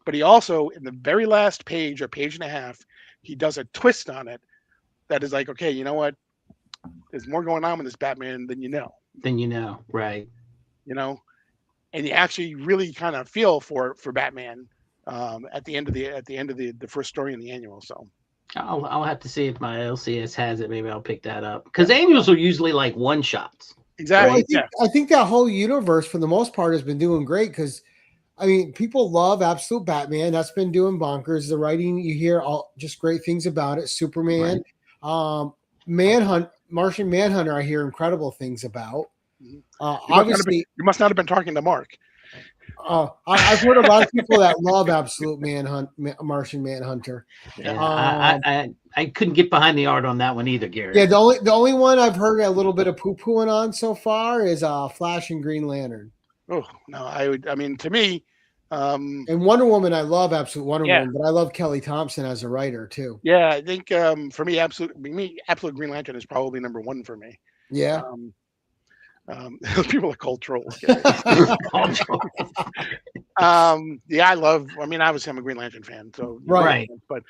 Speaker 3: But he also, in the very last page or page and a half, he does a twist on it that is like, okay, you know what? There's more going on with this Batman than you know.
Speaker 2: Right.
Speaker 3: You know, and you actually really kind of feel for Batman at the end of the first story in the annual. So
Speaker 2: I'll have to see if my LCS has it. Maybe I'll pick that up because annuals are usually like one shots.
Speaker 3: Exactly.
Speaker 1: Well, I think that whole universe, for the most part, has been doing great because, I mean, people love Absolute Batman. That's been doing bonkers. The writing, you hear all just great things about it. Superman, Martian Manhunter, I hear incredible things about. Obviously,
Speaker 3: you must not have been talking to Mark.
Speaker 1: I've heard a lot of people that love Absolute Martian Manhunter.
Speaker 2: Yeah, I couldn't get behind the art on that one either, Gary.
Speaker 1: Yeah, the only one I've heard a little bit of poo-pooing on so far is Flash and Green Lantern.
Speaker 3: Oh no, I mean, to me,
Speaker 1: and Wonder Woman, I love Absolute Wonder Woman, but I love Kelly Thompson as a writer too.
Speaker 3: Yeah, I think for me, Absolute Green Lantern is probably number 1 for me.
Speaker 1: Yeah.
Speaker 3: People are called trolls. Yeah, I was a Green Lantern fan, so
Speaker 2: right.
Speaker 3: But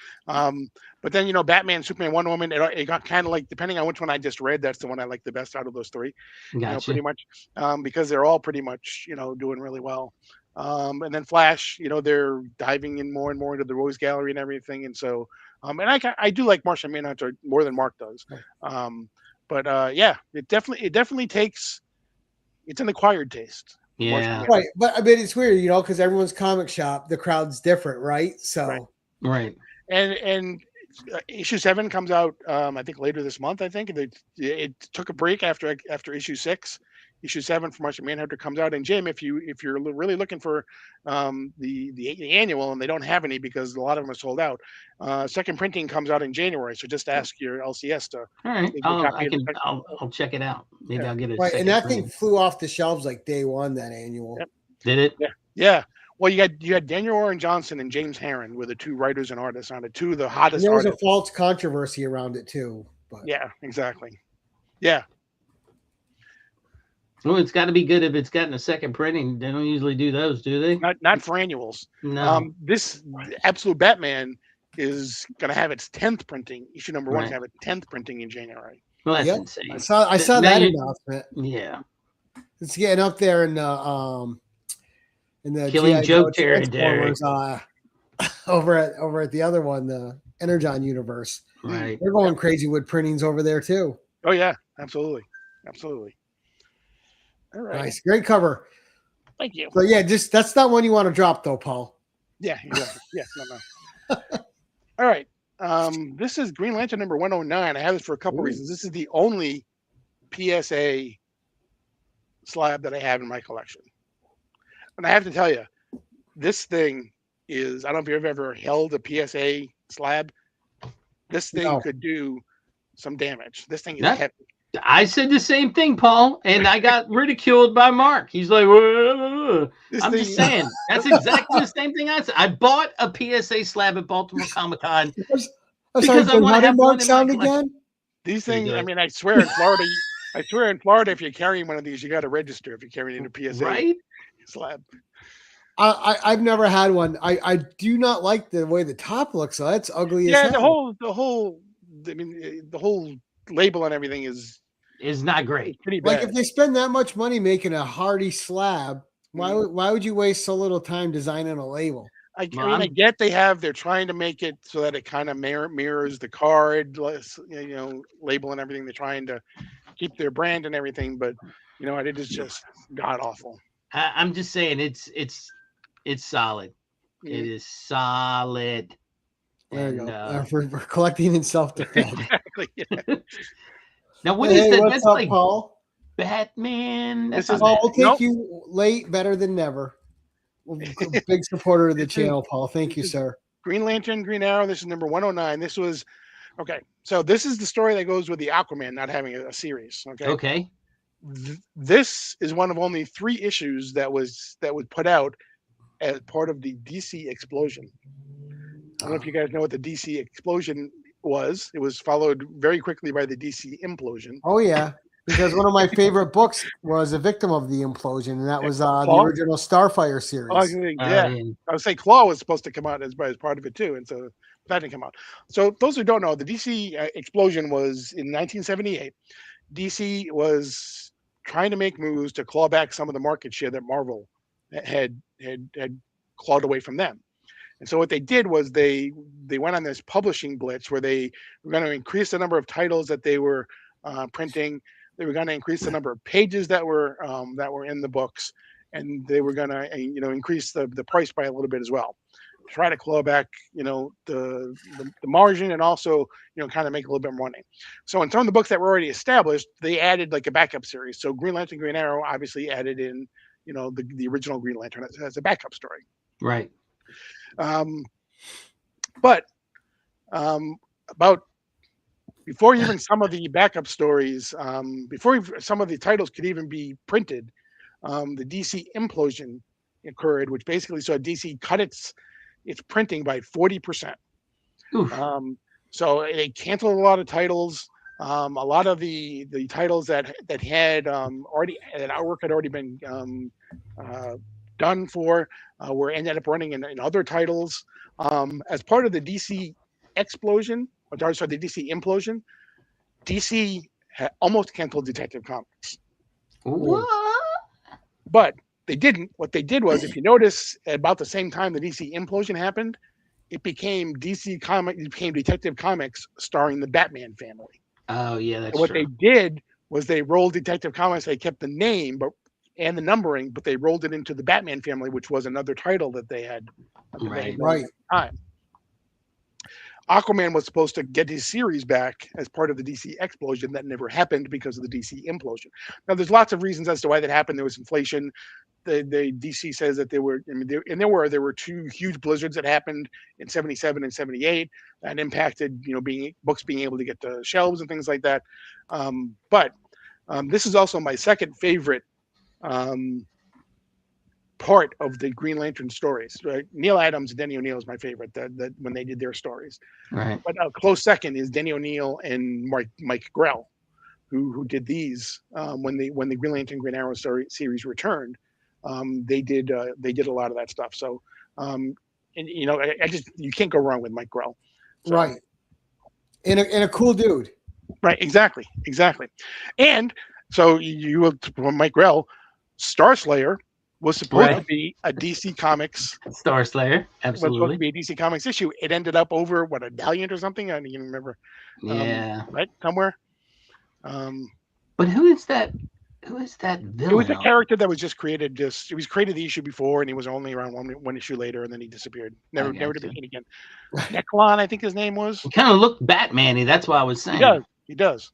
Speaker 3: then Batman, Superman, Wonder Woman, it got kind of like, depending on which one I just read, that's the one I like the best out of those 3.
Speaker 2: Gotcha.
Speaker 3: Pretty much, because they're all pretty much doing really well. And then Flash, they're diving in more and more into the Rose Gallery and everything, and so and I do like Martian Manhunter more than Mark does. But yeah, it definitely takes. It's an acquired taste.
Speaker 2: Yeah.
Speaker 1: Right. But I mean, it's weird, because everyone's comic shop, the crowd's different, right? So,
Speaker 2: right.
Speaker 3: And issue 7 comes out, I think later this month. I think it took a break after issue 6. Issue 7 for Martian Manhunter comes out. And Jim, if you're really looking for the annual, and they don't have any because a lot of them are sold out, second printing comes out in January. So just ask your LCS to.
Speaker 2: All right, I'll check it out. Maybe I'll get it.
Speaker 1: Right, and that thing flew off the shelves like day one. That annual.
Speaker 3: Yep.
Speaker 2: Did it?
Speaker 3: Yeah. Well, you had Daniel Rowan Johnson and James Herron were the 2 writers and artists on it. 2 of the hottest.
Speaker 1: And there was
Speaker 3: artists.
Speaker 1: a false controversy around it too. But.
Speaker 3: Yeah, exactly. Yeah.
Speaker 2: Well, it's got to be good if it's gotten a second printing. They don't usually do those, do they?
Speaker 3: Not for annuals.
Speaker 2: No.
Speaker 3: This Absolute Batman is going to have its 10th printing. Issue number 1 is
Speaker 2: Right.
Speaker 3: going to have its 10th printing in January.
Speaker 2: Well, that's
Speaker 1: Yep.
Speaker 2: insane.
Speaker 1: I saw
Speaker 2: Now
Speaker 1: that
Speaker 2: you-
Speaker 1: announcement.
Speaker 2: Yeah.
Speaker 1: It's getting up there in the
Speaker 2: Killing
Speaker 1: G.I.
Speaker 2: Joke
Speaker 1: Joe
Speaker 2: territory.
Speaker 1: Transformers over at the other one, the Energon universe.
Speaker 2: Right.
Speaker 1: They're going crazy with printings over there too.
Speaker 3: Oh yeah, absolutely. All right.
Speaker 1: Nice, great cover.
Speaker 3: Thank you.
Speaker 1: So yeah, just that's not one you want to drop though, Paul.
Speaker 3: Yeah, exactly. Yeah, no. All right. This is Green Lantern number 109. I have this for a couple reasons. This is the only PSA slab that I have in my collection. And I have to tell you, this thing is, I don't know if you've ever held a PSA slab. This thing could do some damage. This thing is heavy.
Speaker 2: I said the same thing, Paul, and I got ridiculed by Mark. He's like, whoa. I'm just saying, that's exactly the same thing I said. I bought a PSA slab at Baltimore Comic-Con because I want to have one in my collection. Again?
Speaker 3: These things, I mean, I swear in Florida, if you're carrying one of these, you got to register if you're carrying a PSA slab.
Speaker 1: I've never had one. I do not like the way the top looks. So that's ugly as hell.
Speaker 3: the whole label and everything is
Speaker 2: not great.
Speaker 3: Pretty bad.
Speaker 1: Like if they spend that much money making a hardy slab, why would you waste so little time designing a label?
Speaker 3: I mean, I get they're trying to make it so that it kind of mirrors the card, label and everything. They're trying to keep their brand and everything, but it is just god awful.
Speaker 2: I'm just saying it's solid. It is solid.
Speaker 1: There you go. We're collecting in self-defense.
Speaker 3: Exactly. Yeah.
Speaker 2: Now, what is that?
Speaker 1: What's
Speaker 2: That's
Speaker 1: up,
Speaker 2: like
Speaker 1: Paul?
Speaker 2: Batman.
Speaker 1: We'll take you late, better than never. Big supporter of the channel, Paul. Thank you, sir.
Speaker 3: Green Lantern, Green Arrow. This is number 109. This was okay. So this is the story that goes with the Aquaman not having a series.
Speaker 2: Okay.
Speaker 3: This is one of only 3 issues that was put out as part of the DC explosion. I don't know if you guys know what the DC explosion was. It was followed very quickly by the DC implosion.
Speaker 1: Oh yeah, because one of my favorite books was a victim of the implosion, and that was the original Starfire series.
Speaker 3: I would say Claw was supposed to come out as part of it too, and so that didn't come out. So those who don't know, the DC explosion was in 1978. DC was trying to make moves to claw back some of the market share that Marvel had clawed away from them. And so what they did was they went on this publishing blitz where they were going to increase the number of titles that they were printing. They were going to increase the number of pages that were in the books, and they were going to increase the price by a little bit as well. Try to claw back the margin and also kind of make a little bit more money. So in some of the books that were already established, they added like a backup series. So Green Lantern, Green Arrow obviously added in the original Green Lantern as a backup story.
Speaker 2: Right.
Speaker 3: But about before even some of the backup stories, before some of the titles could even be printed, the DC implosion occurred, which basically saw DC cut its printing by 40%. So they canceled a lot of titles. A lot of the titles that had that artwork had already been done for were ended up running in other titles. As part of the DC explosion, the DC implosion, DC almost canceled Detective Comics.
Speaker 2: What?
Speaker 3: But they didn't. What they did was, if you notice, about the same time the DC implosion happened, it became Detective Comics starring the Batman family.
Speaker 2: Oh yeah, that's
Speaker 3: what
Speaker 2: true.
Speaker 3: They did was they rolled Detective Comics. They kept the name, and the numbering, but they rolled it into the Batman family, which was another title that they had.
Speaker 2: Right.
Speaker 3: At the time. Aquaman was supposed to get his series back as part of the DC explosion. That never happened because of the DC implosion. Now, there's lots of reasons as to why that happened. There was inflation. The DC says that there were 2 huge blizzards that happened in 77 and 78 that impacted, books being able to get to shelves and things like that. But this is also my second favorite part of the Green Lantern stories. Right? Neil Adams and Denny O'Neil is my favorite. That when they did their stories,
Speaker 2: right? But
Speaker 3: a close second is Denny O'Neil and Mike Grell, who did these when the Green Lantern, Green Arrow series returned. They did a lot of that stuff. So and I just you can't go wrong with Mike Grell. So,
Speaker 1: Right. And a cool dude.
Speaker 3: Right. Exactly. And so you will Mike Grell, Star Slayer was supposed to be a DC Comics.
Speaker 2: Star Slayer,
Speaker 3: Was supposed to
Speaker 2: absolutely.
Speaker 3: be a DC Comics issue. It ended up over a Valiant or something. I don't even remember.
Speaker 2: Yeah.
Speaker 3: Right somewhere.
Speaker 2: But who is that? Who is that villain?
Speaker 3: It was a character that was just created. It was created the issue before, and he was only around one issue later, and then he disappeared. Never to be seen again. Necklon, I think his name was.
Speaker 2: He kind of looked Batman-y. That's why I was saying.
Speaker 3: He does.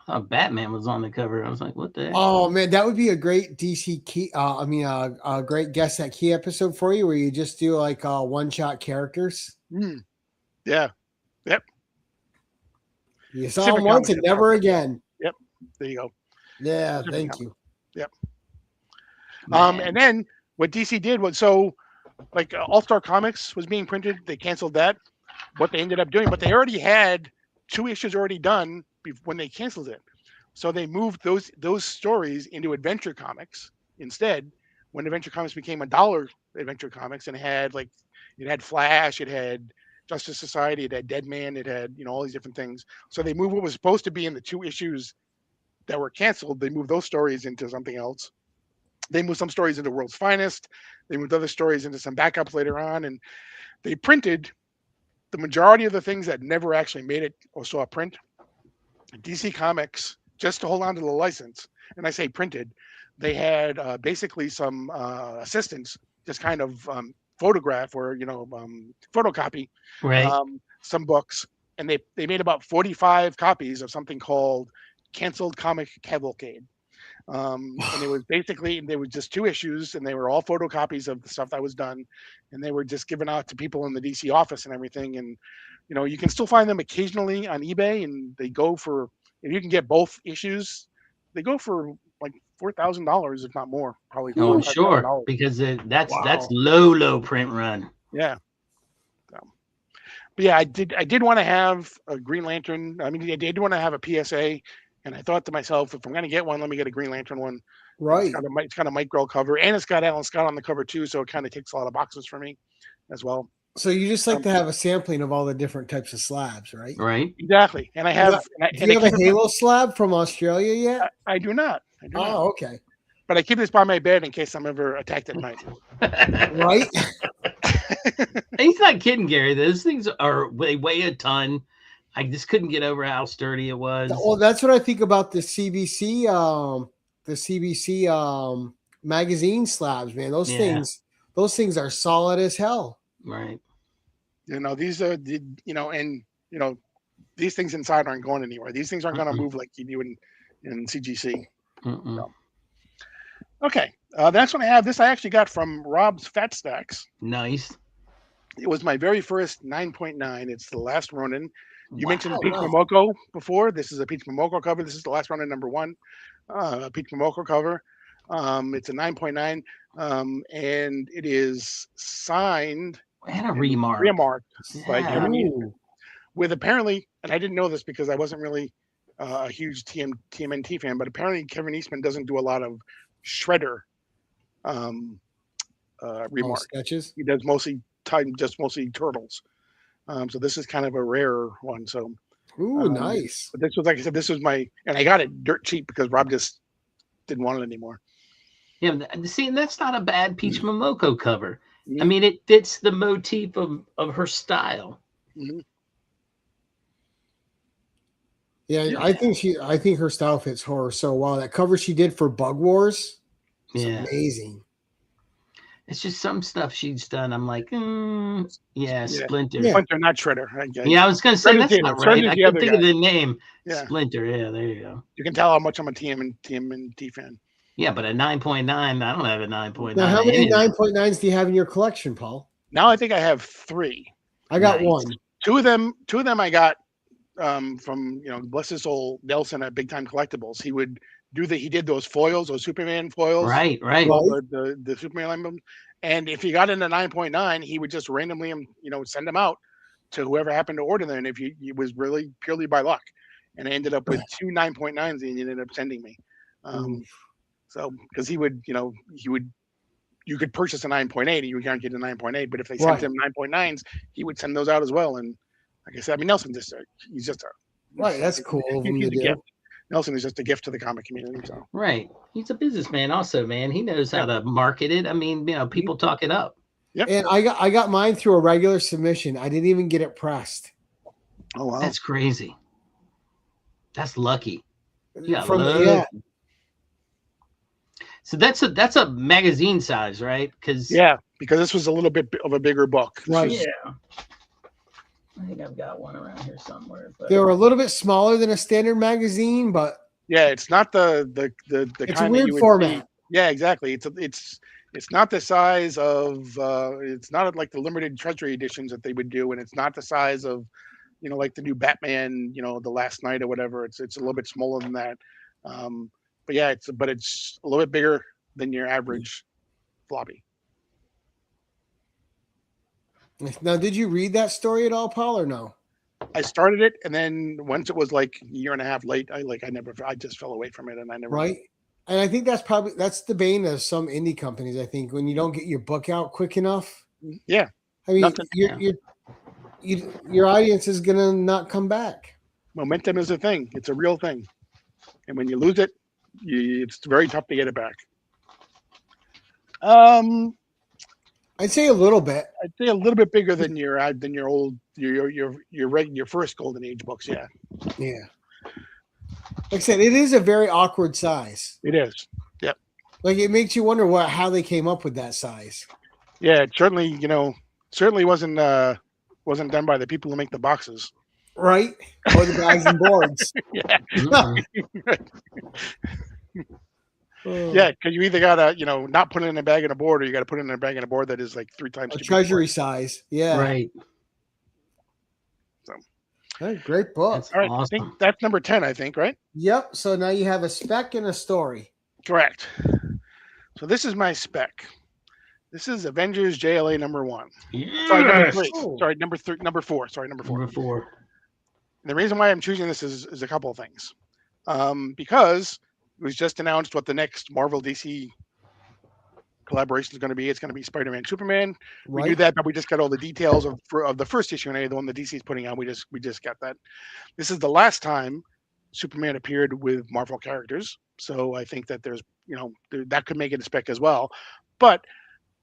Speaker 2: Oh, Batman was on the cover. I was like, what the heck?
Speaker 1: Oh man, that would be a great DC key. A great guess that key episode for you, where you just do like one-shot characters.
Speaker 3: Yeah. Yep.
Speaker 1: You saw him once and never again.
Speaker 3: Yep. There you go.
Speaker 1: Yeah. Thank you.
Speaker 3: Yep. And then what DC did was like All-Star Comics was being printed. They canceled that. What they ended up doing, but they already had 2 issues already done when they canceled it. So they moved those stories into Adventure Comics instead. When Adventure Comics became $1 Adventure Comics, and it had Flash, it had Justice Society, it had Deadman, it had all these different things. So they moved what was supposed to be in the 2 issues that were canceled. They moved those stories into something else. They moved some stories into World's Finest. They moved other stories into some backups later on, and they printed the majority of the things that never actually made it or saw a print. DC Comics, just to hold on to the license, and I say printed, they had basically some assistants just kind of photograph or photocopy some books, and they made about 45 copies of something called Canceled Comic Cavalcade. And it was basically, there was just 2 issues, and they were all photocopies of the stuff that was done, and they were just given out to people in the DC office and everything. And you can still find them occasionally on eBay, and they go for, if you can get both issues, they go for like $4,000, if not more, probably.
Speaker 2: Oh, I'm sure, because that's low print run.
Speaker 3: Yeah. But yeah, I did want to have a Green Lantern. I mean, I did want to have a PSA. And I thought to myself, if I'm going to get one, let me get a Green Lantern one.
Speaker 1: Right.
Speaker 3: It's got a Mike Grell cover, and it's got Alan Scott on the cover too, so it kind of ticks a lot of boxes for me as well.
Speaker 1: So you just like to have a sampling of all the different types of slabs, right?
Speaker 2: Right.
Speaker 3: Exactly. And I have.
Speaker 1: Do you have a Halo slab from Australia yet?
Speaker 3: I do not.
Speaker 1: Oh, okay.
Speaker 3: But I keep this by my bed in case I'm ever attacked at night.
Speaker 1: Right.
Speaker 2: He's not kidding, Gary. Those things they weigh a ton. I just couldn't get over how sturdy it was.
Speaker 1: Well, that's what I think about the CBC magazine slabs, man. Those things are solid as hell.
Speaker 2: Right.
Speaker 3: These are these things inside aren't going anywhere. These things aren't going to move like you do in CGC. So. Okay. The next one I have, this I actually got from Rob's Fat Stacks.
Speaker 2: Nice.
Speaker 3: It was my very first 9.9. It's the Last Ronin. You mentioned Peach Momoko before. This is a Peach Momoko cover. This is the Last Ronin #1 Peach Momoko cover. It's a 9.9, and it is signed
Speaker 2: and a remark
Speaker 3: by Kevin Eastman. With apparently, and I didn't know this because I wasn't really a huge TMNT fan, but apparently Kevin Eastman doesn't do a lot of Shredder remark
Speaker 1: sketches.
Speaker 3: He does mostly turtles. So this is kind of a rare one. So,
Speaker 1: nice.
Speaker 3: But this was, like I said, and I got it dirt cheap because Rob just didn't want it anymore.
Speaker 2: Yeah, see, and that's not a bad Peach Momoko cover. Mm-hmm. I mean, it fits the motif of her style.
Speaker 3: Mm-hmm.
Speaker 1: Yeah, I think her style fits her so well. That cover she did for Bug Wars, amazing.
Speaker 2: It's just some stuff she's done. I'm like, Splinter.
Speaker 3: Yeah. Splinter, not Shredder.
Speaker 2: I was going to say that's not right. I couldn't think of the name.
Speaker 3: Yeah.
Speaker 2: Splinter. Yeah, there you go.
Speaker 3: You can tell how much I'm a TMNT fan.
Speaker 2: Yeah, but a 9.9, I don't have a 9.9.
Speaker 1: Now, how many 9.9s do you have in your collection, Paul?
Speaker 3: Now I think I have 3.
Speaker 1: I got 1.
Speaker 3: Two of them I got from bless his soul, Nelson at Big Time Collectibles. He did those foils, those Superman foils.
Speaker 2: Right.
Speaker 3: The Superman emblems. And if he got into 9.9, he would just randomly, send them out to whoever happened to order them. And if it was really purely by luck. And I ended up with 2 9.9s and he ended up sending me. So, because he would you could purchase a 9.8 and you can't get a 9.8. But if they
Speaker 1: Right.
Speaker 3: sent him 9.9s, he would send those out as well. And like I said, I mean, Nelson he's just a
Speaker 1: Right. That's cool of him to
Speaker 3: he's a
Speaker 1: do.
Speaker 3: gift. Nelson is just a gift to the comic community. So
Speaker 2: Right. He's a businessman also, man. He knows how to market it. I mean, people talk it up.
Speaker 3: Yep.
Speaker 1: And I got mine through a regular submission. I didn't even get it pressed.
Speaker 3: Oh wow.
Speaker 2: That's crazy. That's lucky.
Speaker 1: Yeah.
Speaker 2: So that's a magazine size, right? Because
Speaker 3: this was a little bit of a bigger book.
Speaker 1: Right.
Speaker 2: Yeah. I think I've got one around here somewhere. But
Speaker 1: They were a little bit smaller than a standard magazine, but
Speaker 3: yeah, it's not the
Speaker 1: it's
Speaker 3: kind
Speaker 1: a weird
Speaker 3: that you would
Speaker 1: format.
Speaker 3: see. Yeah, exactly. It's not the size of it's not like the limited treasury editions that they would do, and it's not the size of like the new Batman, the last night or whatever. It's a little bit smaller than that. But yeah, it's a little bit bigger than your average floppy.
Speaker 1: Now, did you read that story at all, Paul, or no?
Speaker 3: I started it, and then once it was like a year and a half late, I just fell away from it, and I never.
Speaker 1: Right. And I think that's the bane of some indie companies. I think when you don't get your book out quick enough.
Speaker 3: Yeah.
Speaker 1: I mean, your audience is gonna not come back.
Speaker 3: Momentum is a thing. It's a real thing, and when you lose it, it's very tough to get it back.
Speaker 1: I'd say a little bit.
Speaker 3: I'd say a little bit bigger than your old your first Golden Age books. Yeah.
Speaker 1: Yeah. Like I said, it is a very awkward size.
Speaker 3: It is. Yep.
Speaker 1: Like it makes you wonder how they came up with that size.
Speaker 3: Yeah, it certainly wasn't done by the people who make the boxes.
Speaker 1: Right? Or the guys and boards.
Speaker 3: Yeah. Yeah, because you either gotta, not put it in a bag and a board, or you gotta put it in a bag and a board that is like 3 times
Speaker 1: a treasury size. Yeah.
Speaker 2: Right.
Speaker 3: So
Speaker 1: hey, great book.
Speaker 2: That's
Speaker 3: all right.
Speaker 2: awesome.
Speaker 3: I think that's number 10, I think, right?
Speaker 1: Yep. So now you have a spec and a story.
Speaker 3: Correct. So this is my spec. This is Avengers JLA number 1.
Speaker 2: Yes.
Speaker 3: Sorry, number 3.
Speaker 1: Oh.
Speaker 3: Sorry, number 4. Sorry, number 4.
Speaker 2: Number 4.
Speaker 3: And the reason why I'm choosing this is a couple of things. Because it was just announced what the next Marvel DC collaboration is going to be. It's going to be Spider-Man, Superman.
Speaker 1: Right.
Speaker 3: We knew that, but we just got all the details of the first issue, and the one that DC is putting out. We just got that. This is the last time Superman appeared with Marvel characters, so I think that there's that could make it a spec as well. But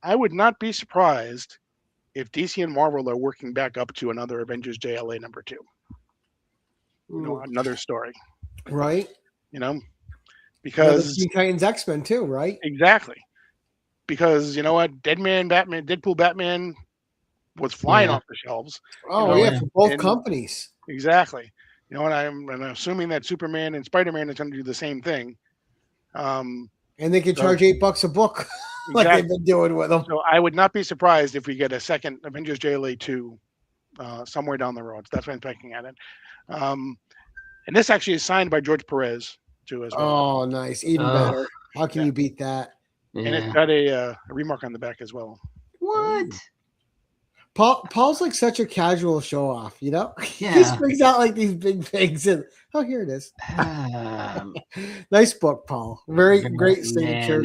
Speaker 3: I would not be surprised if DC and Marvel are working back up to another Avengers JLA number 2. Another story.
Speaker 1: Right.
Speaker 3: Because
Speaker 1: Teen Titans X-Men too, right?
Speaker 3: Exactly. Because you know what, Deadpool Batman was flying off the shelves.
Speaker 1: Oh for both companies.
Speaker 3: Exactly. And I'm assuming that Superman and Spider-Man is going to do the same thing.
Speaker 1: And they can charge $8 a book, like they've been doing with them.
Speaker 3: So I would not be surprised if we get a second Avengers JLA 2 somewhere down the road. That's why I'm picking at it. And this actually is signed by George Perez too as well.
Speaker 1: Oh, nice. Even better. How can you beat that?
Speaker 2: Yeah.
Speaker 3: And it's got a remark on the back as well.
Speaker 2: What?
Speaker 1: Paul's like such a casual show off,
Speaker 2: Yeah.
Speaker 1: He just brings out like these big things and here it is. Nice book, Paul. Very great signature,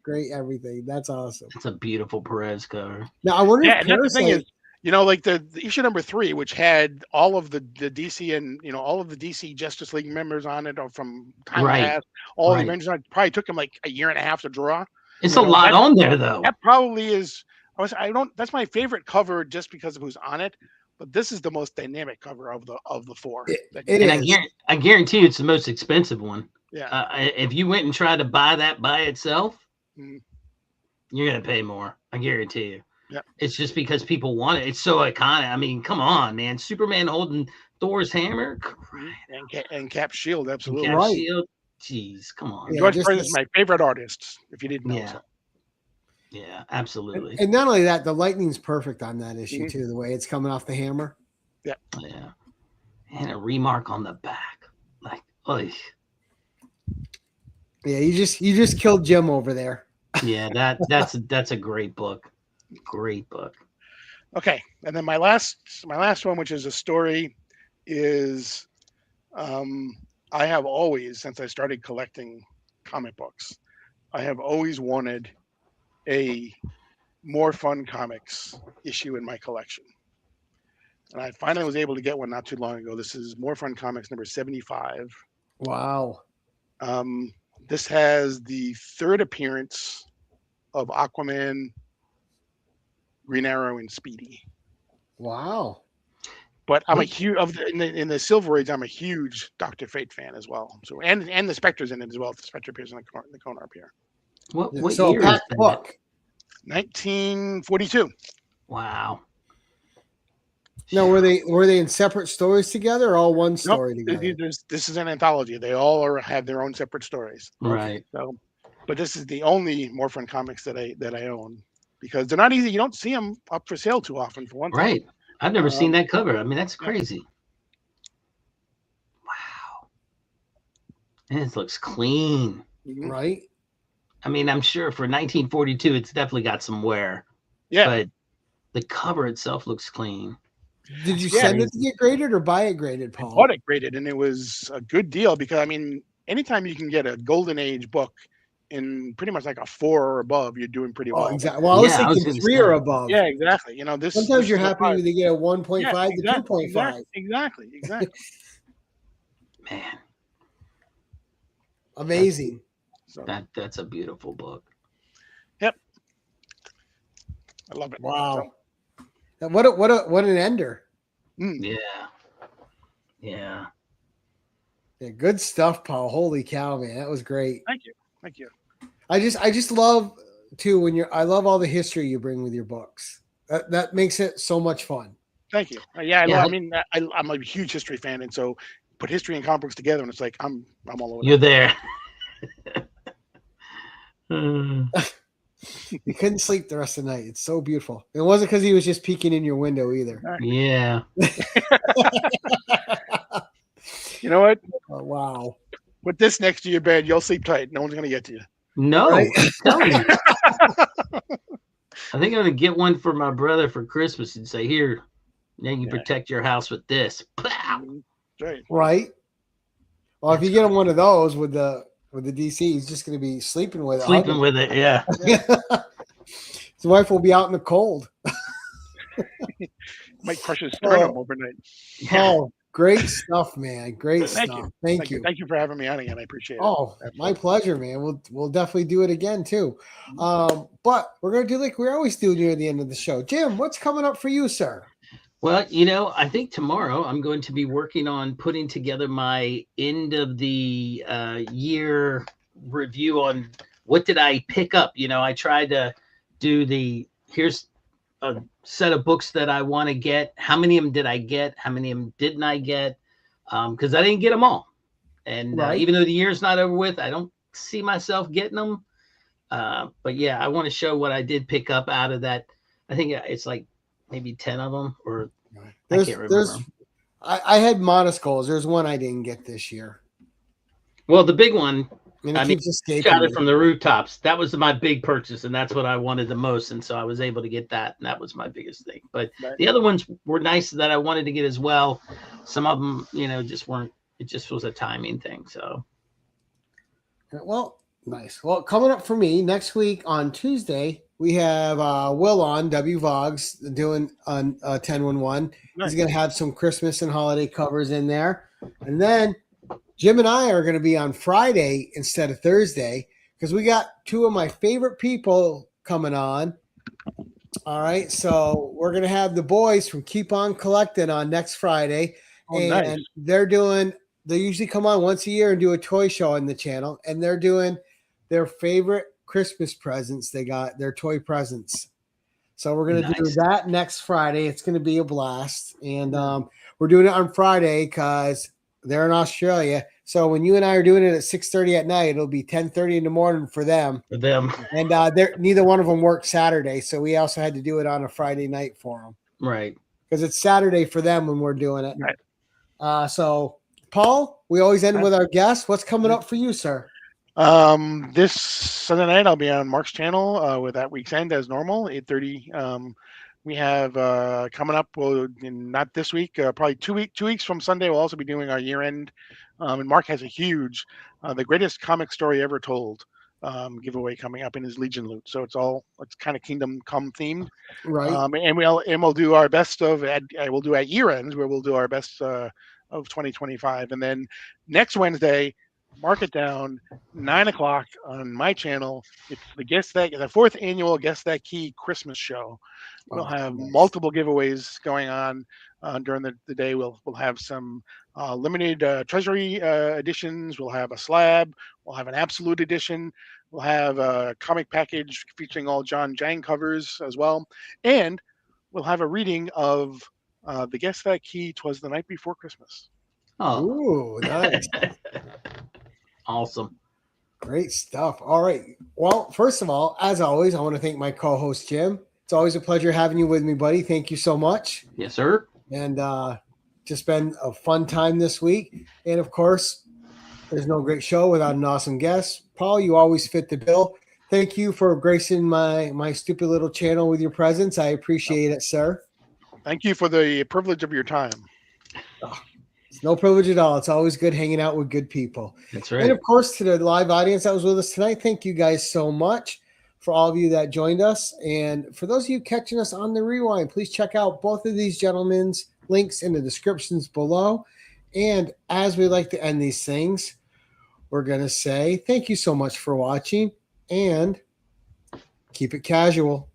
Speaker 1: great everything. That's awesome.
Speaker 2: It's a beautiful Perez cover.
Speaker 1: Now I wonder if
Speaker 3: and the thing is, like the issue number 3, which had all of the DC and all of the DC Justice League members on it, or from time past, all the Avengers on it, probably took him like a year and a half to draw.
Speaker 2: It's a lot on there though.
Speaker 3: That probably is. That's my favorite cover just because of who's on it. But this is the most dynamic cover of the 4.
Speaker 2: I guarantee you it's the most expensive one.
Speaker 3: Yeah.
Speaker 2: If you went and tried to buy that by itself, you're gonna pay more. I guarantee you.
Speaker 3: Yeah.
Speaker 2: It's just because people want it. It's so iconic. I mean, come on, man. Superman holding Thor's hammer
Speaker 3: and Cap's shield, absolutely.
Speaker 2: Cap's shield. Jeez, come on.
Speaker 3: George Perez is my favorite artist. If you didn't know.
Speaker 2: Yeah. Yeah, absolutely.
Speaker 1: And not only that, the lightning's perfect on that issue too. The way it's coming off the hammer.
Speaker 3: Yeah.
Speaker 2: Yeah. And a remark on the back, like, oy.
Speaker 1: Yeah, you just killed Jim over there.
Speaker 2: Yeah, that's a great book. Great book.
Speaker 3: Okay, and then my last one, which is a story, is I have always, since I started collecting comic books, I have always wanted a More Fun Comics issue in my collection. And I finally was able to get one not too long ago. This is More Fun Comics number 75.
Speaker 1: Wow.
Speaker 3: This has the third appearance of Aquaman, Green Arrow, and Speedy.
Speaker 1: Wow.
Speaker 3: But I'm a huge in the Silver Age. I'm a huge Dr. Fate fan as well. So and the Spectre's in it as well. The Spectre appears in the corner up here.
Speaker 2: What
Speaker 1: So
Speaker 2: year is
Speaker 1: packed
Speaker 2: that?
Speaker 1: book.
Speaker 3: 1942.
Speaker 2: Wow.
Speaker 1: No, were they in separate stories together or all one story together?
Speaker 3: This is an anthology. They all have their own separate stories.
Speaker 2: Right.
Speaker 3: So, but this is the only More Fun Comics that I own because they're not easy. You don't see them up for sale too often. For one thing.
Speaker 2: Right. I've never seen that cover. I mean, that's crazy. Wow. And it looks clean.
Speaker 1: Right.
Speaker 2: I mean, I'm sure for 1942, it's definitely got some wear.
Speaker 3: Yeah.
Speaker 2: But the cover itself looks clean.
Speaker 1: Did you send it to get graded or buy it graded, Paul?
Speaker 3: I bought it graded, and it was a good deal because I mean, anytime you can get a Golden Age book in pretty much like a 4 or above, you're doing pretty well.
Speaker 1: Exactly. Well, I was thinking 3 or above.
Speaker 3: Yeah, exactly. You know, this.
Speaker 1: Sometimes
Speaker 3: this
Speaker 1: you're happy when you get a 1.5 to 2.5.
Speaker 3: Exactly.
Speaker 2: Man,
Speaker 1: amazing.
Speaker 3: So,
Speaker 2: that's a beautiful book.
Speaker 3: Yep. I love it.
Speaker 1: Wow. So, what an ender.
Speaker 2: Yeah.
Speaker 1: Yeah, good stuff, Paul. Holy cow, man. That was great.
Speaker 3: Thank you.
Speaker 1: I just love too I love all the history you bring with your books. That makes it so much fun.
Speaker 3: Thank you. I mean, I'm a huge history fan, and so put history and comic books together, and it's like I'm all over.
Speaker 2: You're there.
Speaker 1: You couldn't sleep the rest of the night. It's so beautiful. It wasn't because he was just peeking in your window either.
Speaker 2: Yeah.
Speaker 3: You know what?
Speaker 1: Oh, wow.
Speaker 3: Put this next to your bed. You'll sleep tight. No one's gonna get to you.
Speaker 2: No,
Speaker 1: right?
Speaker 2: I'm telling you. I think I'm gonna get one for my brother for Christmas and say, "Here, now you protect your house with this."
Speaker 1: Right. Well, if you get him one of those with the DC, he's just going to be sleeping with
Speaker 2: it. Yeah.
Speaker 1: His wife will be out in the cold.
Speaker 3: Might crush his sternum overnight.
Speaker 1: Oh, great stuff, man! Great stuff. Thank you.
Speaker 3: Thank you for having me on again. I appreciate it.
Speaker 1: Oh, my pleasure, man. We'll definitely do it again too. But we're gonna do like we always do near the end of the show. Jim, what's coming up for you, sir?
Speaker 2: Well, I think tomorrow I'm going to be working on putting together my end of the year review on what did I pick up. I tried to do here's a set of books that I want to get. How many of them did I get? How many of them didn't I get? Because I didn't get them all. And even though the year's not over with, I don't see myself getting them. But yeah, I want to show what I did pick up out of that. I think it's like maybe 10 of them, or I can't remember.
Speaker 1: I had modest goals. There's one I didn't get this year.
Speaker 2: Well, the big one,
Speaker 1: I mean,
Speaker 2: shot it from the rooftops. That was my big purchase, and that's what I wanted the most. And so I was able to get that, and that was my biggest thing. But the other ones were nice that I wanted to get as well. Some of them, just weren't. It just was a timing thing. So,
Speaker 1: well, nice. Well, coming up for me next week on Tuesday, we have Will on WVogs doing 1011. Nice. He's going to have some Christmas and holiday covers in there. And then Jim and I are going to be on Friday instead of Thursday because we got two of my favorite people coming on. All right. So we're going to have the boys from Keep On Collecting on next Friday. And nice. They usually come on once a year and do a toy show on the channel. And they're doing their favorite Christmas presents. They got their toy presents. So we're going to do that next Friday. It's going to be a blast. And we're doing it on Friday because they're in Australia. So when you and I are doing it at 6:30 at night, it'll be 10:30 in the morning for them. And neither one of them work Saturday. So we also had to do it on a Friday night for them.
Speaker 2: Right.
Speaker 1: Because it's Saturday for them when we're doing it. Right. So, Paul, we always end with our guests. What's coming up for you, sir?
Speaker 3: This Sunday night I'll be on Mark's channel with That Week's End as normal, 8:30. We have coming up, not this week, probably 2 weeks from Sunday, we'll also be doing our year end. And Mark has a huge, the greatest comic story ever told. giveaway coming up in his Legion loot. So it's kind of Kingdom Come themed.
Speaker 1: Right.
Speaker 3: And we'll do our best we'll do at year ends where we'll do our best of 2025, and then next Wednesday, mark it down, 9 o'clock on my channel. It's the fourth annual Guess That Key Christmas show. We'll have
Speaker 1: nice.
Speaker 3: multiple giveaways going on during the day. We'll have some limited treasury editions. We'll have a slab. We'll have an absolute edition. We'll have a comic package featuring all John Jang covers as well. And we'll have a reading of the Guess That Key 'Twas the Night Before Christmas.
Speaker 2: Oh,
Speaker 1: Ooh, nice.
Speaker 2: awesome.
Speaker 1: Great stuff. All right. Well, first of all, as always, I want to thank my co-host, Jim. It's always a pleasure having you with me, buddy. Thank you so much.
Speaker 2: Yes, sir.
Speaker 1: And just been a fun time this week. And of course, there's no great show without an awesome guest. Paul, you always fit the bill. Thank you for gracing my stupid little channel with your presence. I appreciate it, sir.
Speaker 3: Thank you for the privilege of your time.
Speaker 1: It's no privilege at all. It's always good hanging out with good people.
Speaker 2: That's right.
Speaker 1: And of course, to the live audience that was with us tonight, thank you guys so much for all of you that joined us. And for those of you catching us on the rewind, please check out both of these gentlemen's links in the descriptions below. And as we like to end these things, we're going to say thank you so much for watching and keep it casual.